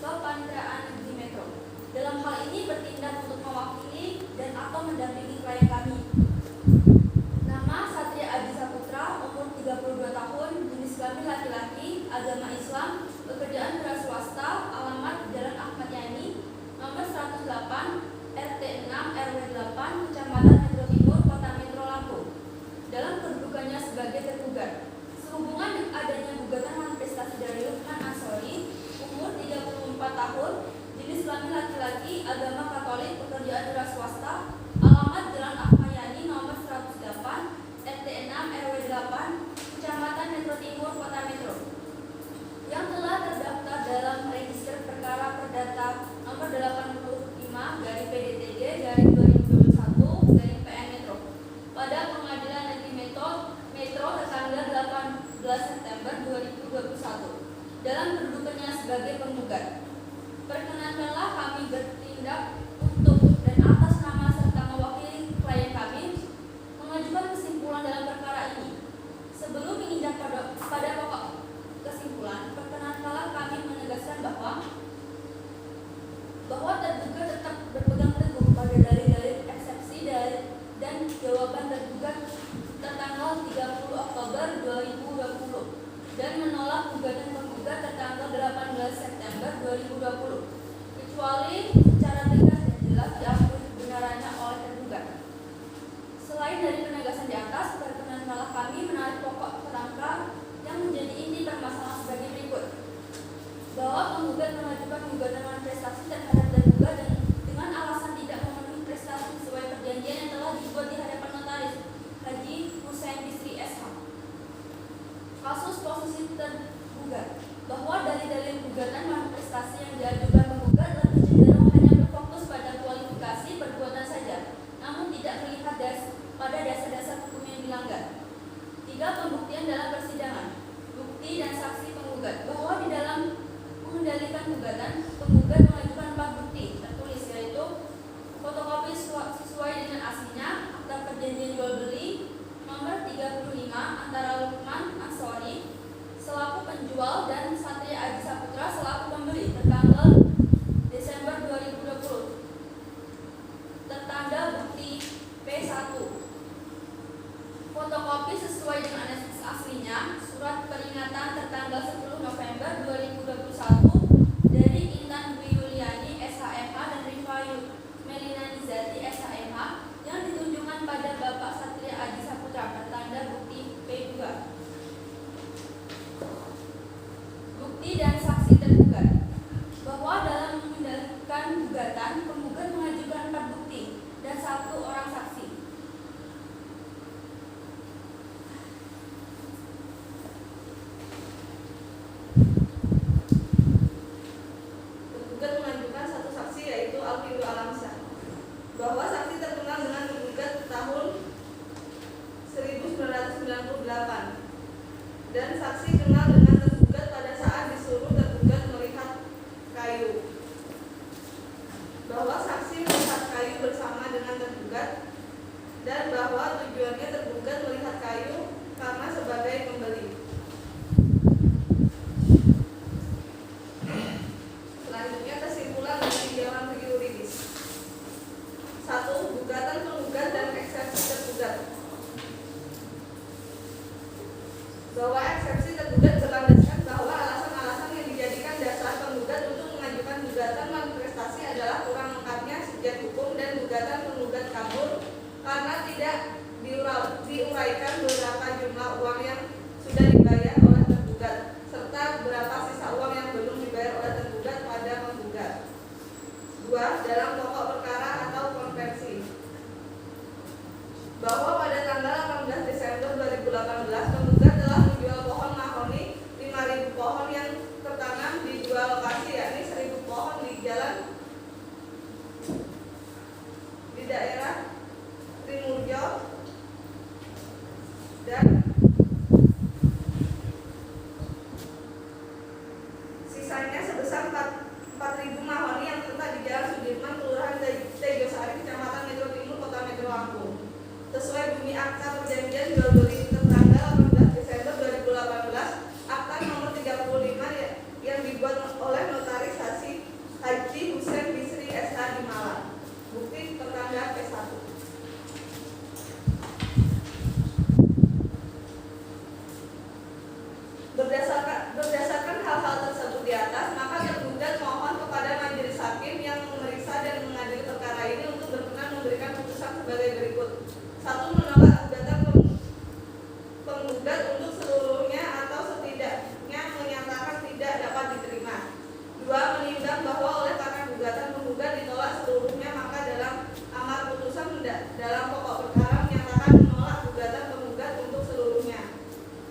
Kepaniteraan Negeri Metro. Dalam hal ini bertindak untuk mewakili dan atau mendampingi klien kami. Nama Satria Aji Saputra, umur 32 tahun, jenis kelamin laki-laki, agama Islam, pekerjaan wira swasta, alamat Jalan Ahmad Yani, nomor 108, RT 6 RW 8, Kecamatan Metro Timur, Kota Metro Lampung. Dalam kedudukannya sebagai tergugat, sehubungan dengan adanya gugatan manifestasi dari Lukman Ansori, umur 34 tahun, jenis kelamin laki-laki, agama Katolik, pekerjaan wira swasta, alamat Jalan Ahmad Yani, nomor 108, RT 6 RW 8, Kecamatan Metro Timur, Kota Metro, yang telah terdaftar dalam register perkara perdata nomor 85/PDTG/2021/PN Metro pada Pengadilan Negeri Metro tertanggal 18 September 2021 dalam kedudukannya sebagai penggugat. Perkenankanlah kami bertindak untuk dan atas nama serta mewakili klien kami mengajukan kesimpulan dalam perkara ini. Sebelum menginjak pada pokok kesimpulan, perkenankanlah kami menegaskan bahwa terduga tetap berpegang teguh pada dalil-dalil eksepsi dan jawaban tergugat tertanggal 30 Oktober 2020 dan menolak gugatan penggugat tertanggal 18 September 2020 kecuali secara tegas dan jelas diakui kebenarannya oleh tergugat. Selain dari penegasan di atas, perkenankanlah kami menarik pokok kerangka yang menjadi inti permasalahan sebagai berikut: bahwa penggugat mengajukan gugatan manifestasi terhadap tergugat dengan alasan tidak memenuhi prestasi sesuai perjanjian yang telah dibuat di hadapan notaris Haji Hussein Bisri SH. Kasus gugatan manifestasi yang diajukan penggugat lebih cenderung hanya berfokus pada kualifikasi perbuatan saja, namun tidak melihat pada dasar-dasar hukum yang dilanggar. 3. Pembuktian dalam persidangan. Bukti dan saksi penggugat bahwa di dalam mengendalikan gugatan, penggugat mengajukan 4 bukti tertulis, yaitu fotokopi sesuai dengan aslinya, akta perjanjian jual beli nomor 35 antara Lukman Ansori selaku penjual dan Satria Aji Saputra selaku pembeli tertanggal Desember 2020. Tertanda bukti P1. Fotokopi sesuai dengan aslinya surat peringatan tertanggal 10 November 2021 dari Intan Dwi Yuliani SHMH dan Rifayu Melina Nizati SHMH yang ditunjukkan pada Bapak Satria Aji Saputra bertanda bukti P2. Bukti dan saksi tergugat bahwa dalam mengendalikan gugatan, penggugat mengajukan 4 bukti dan 1 orang saksi. Penggugat mengajukan 1 saksi yaitu Alfindo Alamsyah, bahwa saksi terkenal dengan menggugat tahun 1998 dan saksi kenal dengan tergugat pada saat disuruh tergugat melihat kayu, bahwa saksi melihat kayu bersama dengan tergugat dan bahwa tujuannya tergugat melihat kayu karena sebagai pembeli. Selanjutnya kesimpulan dari tinjauan yuridis. 1. Gugatan penggugat dan eksepsi tergugat. Bahwa eksepsi tergugat berlandaskan bahwa alasan-alasan yang dijadikan dasar penggugat untuk mengajukan gugatan manifestasi adalah kurang lengkapnya subjek hukum dan gugatan penggugat kabur karena tidak diuraikan beberapa jumlah uang yang sudah dibayar oleh tergugat serta beberapa sisa uang yang belum dibayar oleh tergugat pada penggugat. 2. Dalam pokok perkara atau konvensi, bahwa pada tanggal 18 Desember 2018 penggugat telah menjual pohon mahoni 5.000 pohon yang tertanam di 2 lokasi, yakni 1.000 pohon di jalan di daerah Trimurjo dan sisanya sebesar 4.000 mahoni yang terletak di Jalan Sudirman, Kelurahan Tejosari, Kecamatan Metro Timur, Kota Metro Lampung, sesuai bunyi akta perjanjian jual beli tertanggal 18 Desember 2018, akta nomor 35 yang dibuat oleh Notaris Haji Husein Bisri SH di Malang. Bukti tertanda P1. Berdasarkan hal-hal tersebut di atas, maka tergugat mohon kepada majelis hakim yang memeriksa dan mengadili perkara ini untuk berkenan memberikan putusan sebagai berikut. 1. Menolak gugatan penggugat untuk seluruhnya atau setidaknya menyatakan tidak dapat diterima. 2. Menimbang bahwa oleh karena gugatan penggugat ditolak seluruhnya, maka dalam amar putusan dalam pokok perkara menyatakan menolak gugatan penggugat untuk seluruhnya.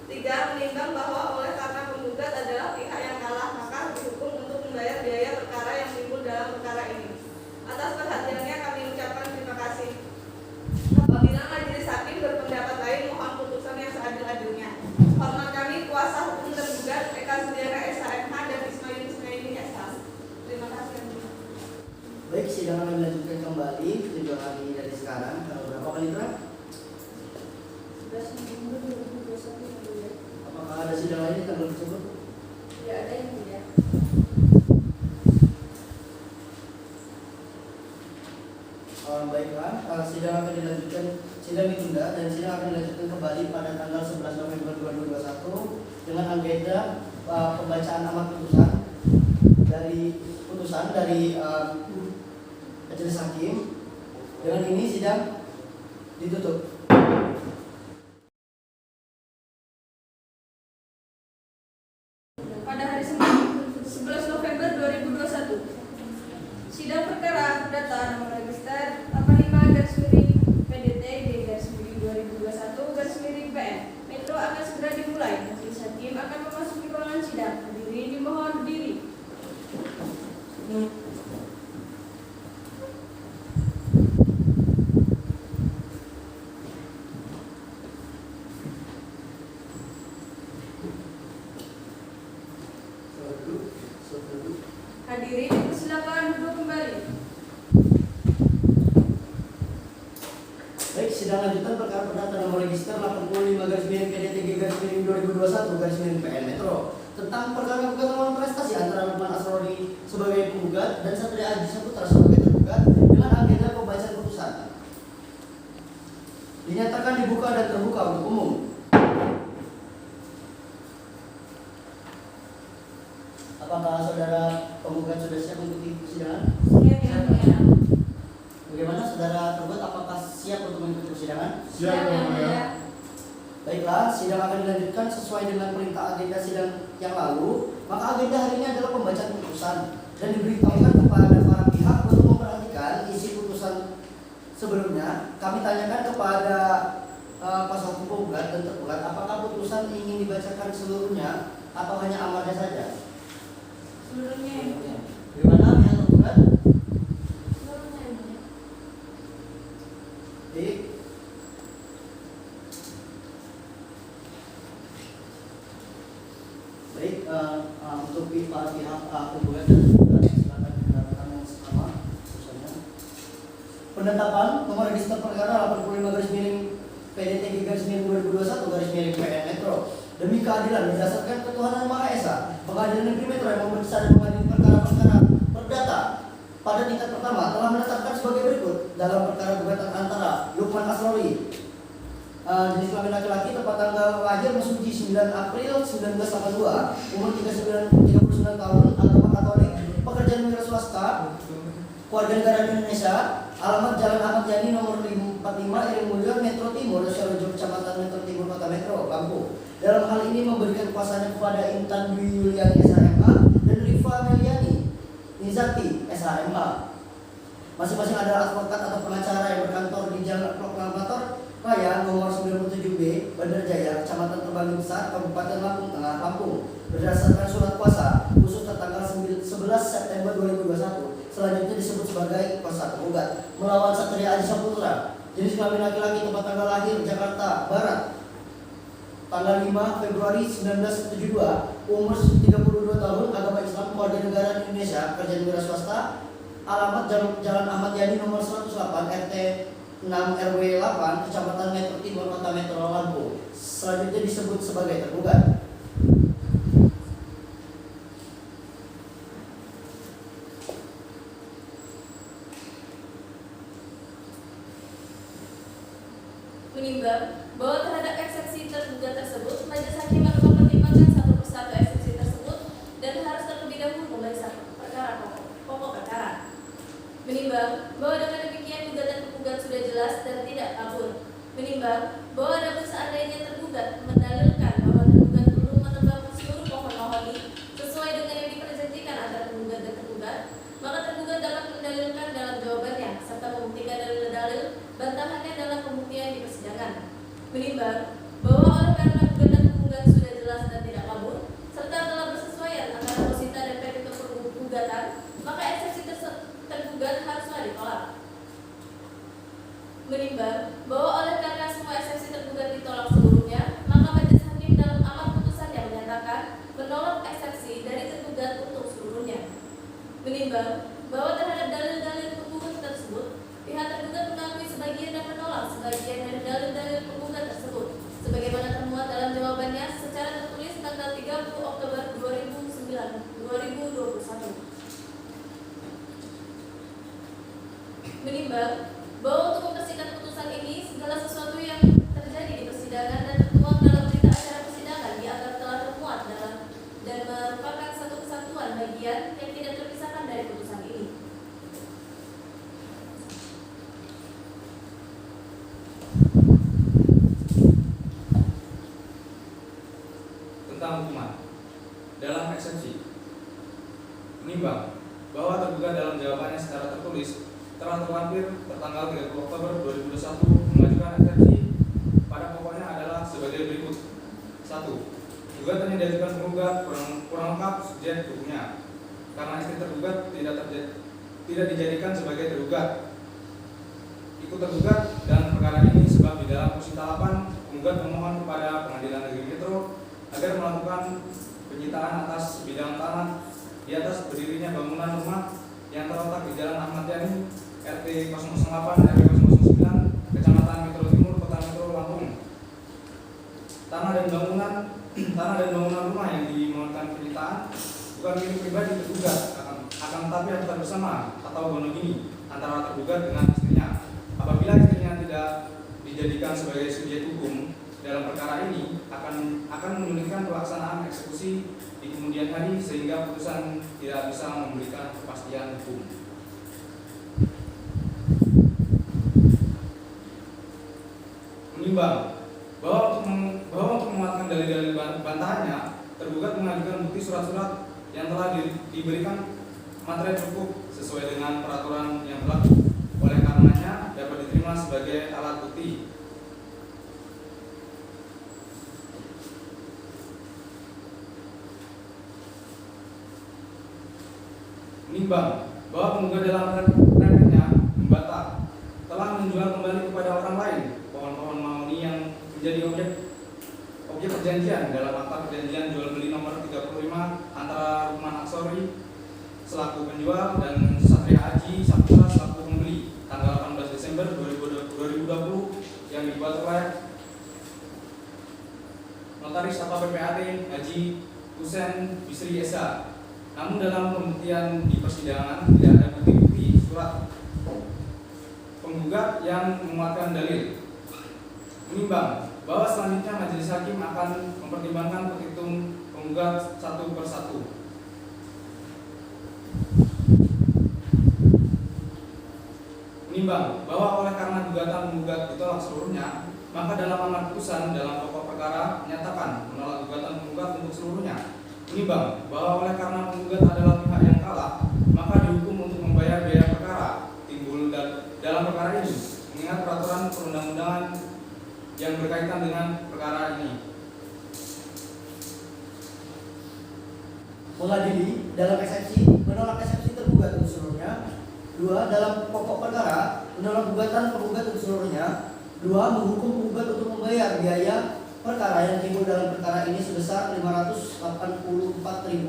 3. Menimbang bahwa oleh karena penggugat adalah pihak yang kalah, maka dihukum untuk membayar biaya perkara yang timbul dalam perkara ini. Atas perhatiannya kami ucapkan terima kasih. Apabila majelis hakim berpendapat lain, mohon putusan yang seadil-adilnya. Hormat kami kuasa hukum tergugat Eka Sudiana SHMH dan Ismail Ismaili SH. Terima kasih. Baik, sidang akan dilanjutkan kembali tujuh hari dari sekarang. Berapa kali terang? 11 November 2021. Apakah ada sidang lain tanggal tersebut? Tidak ada yang mulia. Baiklah, sidang akan dilanjutkan, sidang ditunda dan sidang akan dilanjutkan kembali pada tanggal 11 November 2021 dengan agenda pembacaan amar putusan dari majelis hakim. Dengan ini sidang ditutup. Pada hari Senin 11 November 2021, sidang perkara perdata nomor register 85-PDT-2021-PN Metro akan segera dimulai. Majelis hakim akan memasuki ruangan sidang. Hadirin dimohon berdiri. hadirin dipersilakan duduk kembali. Baik, sidang lanjutan perkara perdata nomor register 85/PDT3/2021/PN Metro tentang perkara gugatan lawan prestasi antara Lukman Asrori sebagai penggugat dan Satria Aji Saputra sebagai tergugat dengan agenda pembacaan putusan. Dinyatakan dibuka dan terbuka untuk umum. Apakah saudara penggugat sudah siap mengikuti persidangan? Siap yang mulia. Bagaimana saudara tergugat, apakah siap untuk mengikuti persidangan? Siap, Yang Mulia. Baiklah, sidang akan dilanjutkan sesuai dengan perintah agenda sidang yang lalu. Maka agenda hari ini adalah pembacaan putusan dan diberitahukan kepada para pihak untuk memperhatikan isi putusan sebelumnya. Kami tanyakan kepada kuasa hukum penggugat dan tergugat, apakah putusan ingin dibacakan seluruhnya atau hanya amarnya saja? Seluruhnya yang mulia. Bagaimana pihak tergugat? Seluruhnya yang mulia. Baik. Baik, untuk para pihak penggugat dan tergugat silakan didengarkan yang sama putusannya. Penetapan nomor register perkara 85/PDT3/2021/PN Metro demi keadilan berdasarkan ketuhanan Maha Esa, Pengadilan Negeri Metro yang memeriksa dan mengadili perkara-perkara perdata pada tingkat pertama telah menetapkan sebagai berikut dalam perkara gugatan antara Lukman Asrori jenis kelamin laki-laki, tempat tanggal lahir Mesuji 9 April 1982, umur 39 tahun, agama Katolik, pekerjaan wira swasta, keluarga negara Indonesia, alamat Jalan Ahmad Yani nomor 45 Iring Mulyo, Metro Timur, Syarojo, Kecamatan Metro Timur, Kota Metro, Lampung. Dalam hal ini memberikan kuasanya kepada Intan Dwi Yuliani SHMA dan Rifa Meliani Nizati SHMA. Masing-masing adalah advokat atau pengacara yang berkantor di Jalan Proklamator Raya nomor 97B, Bandar Jaya, Kecamatan Terbanggi Besar, Kabupaten Lampung Tengah, Lampung. Berdasarkan surat kuasa khusus tertanggal 11 September 2021, selanjutnya disebut sebagai kuasa penggugat melawan Satria Aji Saputra, jenis kelamin laki-laki, tempat tanggal lahir Jakarta Barat, tanggal 5 Februari 1972, umur 32 tahun, agama Islam, keluarga negara Indonesia, kerjaan wira swasta, alamat Jalan Ahmad Yani nomor 108 RT 6 RW 8, Kecamatan Metro Timur, Kota Metro, Lampung. Selanjutnya disebut sebagai tergugat. Menimbang bahwa terhadap eksepsi tergugat tersebut, majelis hakim akan mempertimbangkan satu persatu eksepsi tersebut dan harus terlebih dahulu memeriksa pokok perkara. Menimbang bahwa dengan demikian gugatan penggugat sudah jelas dan tidak kabur. Menimbang bahwa adapun seandainya tergugat mendalilkan bahwa tergugat perlu menebang seluruh pohon mahoni sesuai dengan yang diperjanjikan antara penggugat dan tergugat, maka tergugat dapat mendalilkan dalam jawabannya serta membuktikan dalil-dalil bantahannya dalam pembuktian di persidangan. Menimbang bahwa oleh karena gugatan penggugat sudah jelas dan tidak kabur serta telah bersesuaian antara posita dan petitum gugatan, maka eksepsi tergugat haruslah ditolak. Menimbang bahwa oleh karena semua eksepsi tergugat ditolak seluruhnya, maka majelis hakim dalam amar putusannya menyatakan menolak eksepsi dari tergugat untuk seluruhnya. Menimbang bahwa terhadap dalil-dalil penggugat tersebut, pihak tergugat mengakui sebagian dan menolak sebagian dari dalil-dalil penggugat tersebut, sebagaimana termuat dalam jawabannya secara tertulis tanggal 30 Oktober 2021. Menimbang bahwa untuk mempersingkat putusan ini, segala sesuatu yang terjadi di persidangan dan tertuang dalam berita acara persidangan dianggap telah termuat dalam dan merupakan satu kesatuan bagian yang tidak terpisahkan dari putusan ini. Tentang hukuman dalam eksepsi, menimbang bahwa tergugat dalam jawabannya secara tertulis telah terlampir tertanggal 30 Oktober 2021 mengajukan eksepsi pada pokoknya adalah sebagai berikut. 1. Gugatan yang diajukan penggugat kurang lengkap subjek hukumnya karena istri tergugat tidak dijadikan sebagai tergugat, ikut tergugat dan perkara ini sebab di dalam posita 8 penggugat memohon kepada Pengadilan Negeri Metro agar melakukan penyitaan atas bidang tanah di atas berdirinya bangunan rumah yang terletak di Jalan Ahmad Yani, RT 008 RW 009, Kecamatan Metro Timur, Kota Metro Lampung. Tanah dan bangunan rumah yang dimohonkan penyitaan bukan milik pribadi tergugat, akan tetapi harta bersama atau monogami antara tergugat dengan istrinya. Apabila istrinya tidak dijadikan sebagai subjek hukum dalam perkara ini, akan menyulitkan pelaksanaan eksekusi di kemudian hari sehingga putusan tidak bisa memberikan kepastian hukum. Menimbang bahwa untuk menguatkan dalil-dalil bantahannya, tergugat mengajukan bukti surat-surat yang telah diberikan materi cukup sesuai dengan peraturan yang berlaku. Oleh karenanya dapat diterima sebagai alat bukti. Menimbang bahwa penggugat dalam rekennya membantah telah menjual kembali kepada orang lain pohon-pohon mahoni yang menjadi objek perjanjian dalam akta perjanjian jual beli nomor 35 antara Rukman Aksori selaku penjual dan Satria Haji Saputra selaku pembeli tanggal 18 Desember 2020 yang dibuat oleh Notaris atau PPAT Haji Husen Bisri Esa. Namun dalam pembuktian di persidangan tidak ada bukti-bukti surat penggugat yang menguatkan dalil. Menimbang bahwa selanjutnya majelis hakim akan mempertimbangkan petitum penggugat satu persatu. Menimbang bahwa oleh karena gugatan penggugat ditolak seluruhnya, maka dalam amar putusan dalam pokok perkara menyatakan menolak gugatan penggugat untuk seluruhnya. Menimbang bahwa oleh karena penggugat adalah pihak yang kalah, maka dihukum untuk membayar biaya perkara timbul dalam perkara ini, mengingat peraturan perundang-undangan yang berkaitan dengan perkara ini. Mengadili dalam eksepsi, menolak eksepsi tergugat untuk seluruhnya. 2. Dalam pokok perkara, menolak gugatan penggugat untuk seluruhnya. 2. Menghukum penggugat untuk membayar biaya perkara yang timbul dalam perkara ini sebesar Rp584.000.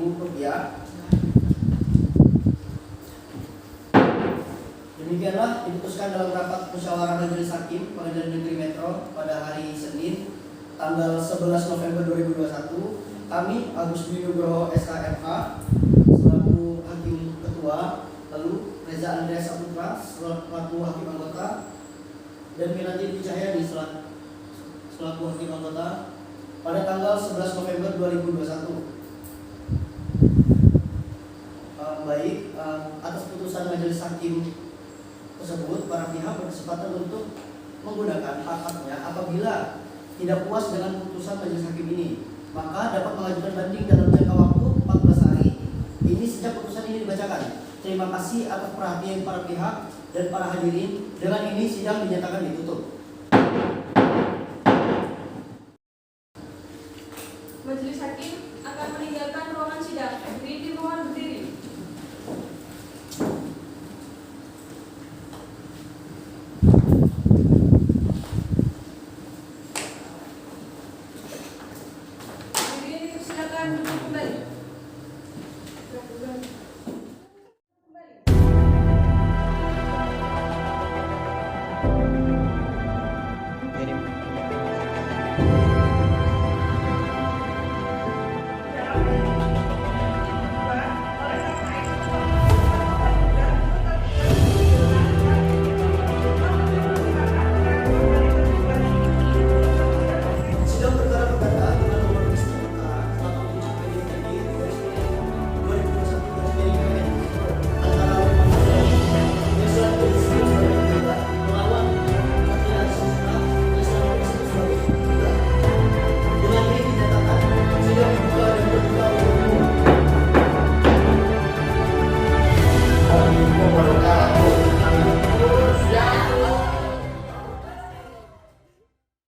Demikianlah diputuskan dalam rapat musyawarah majelis hakim Pengadilan Negeri Metro pada hari Senin tanggal 11 November 2021. Kami Agus Dwi Nugroho SKMH selaku hakim ketua, lalu Reza Andreas Saputra selaku hakim anggota, dan Minanti Cahyadi selaku hakim anggota pada tanggal 11 November 2021. Atas putusan majelis hakim tersebut, para pihak berkesempatan untuk menggunakan hak-haknya apabila tidak puas dengan putusan majelis hakim ini, maka dapat mengajukan banding dalam jangka waktu 14 hari. Ini sejak putusan ini dibacakan. Terima kasih atas perhatian para pihak dan para hadirin. Dengan ini sidang dinyatakan ditutup. Majelis hakim akan meninggalkan ruangan sidang. Hadirin dimohon berdiri. Hadirin silakan duduk kembali.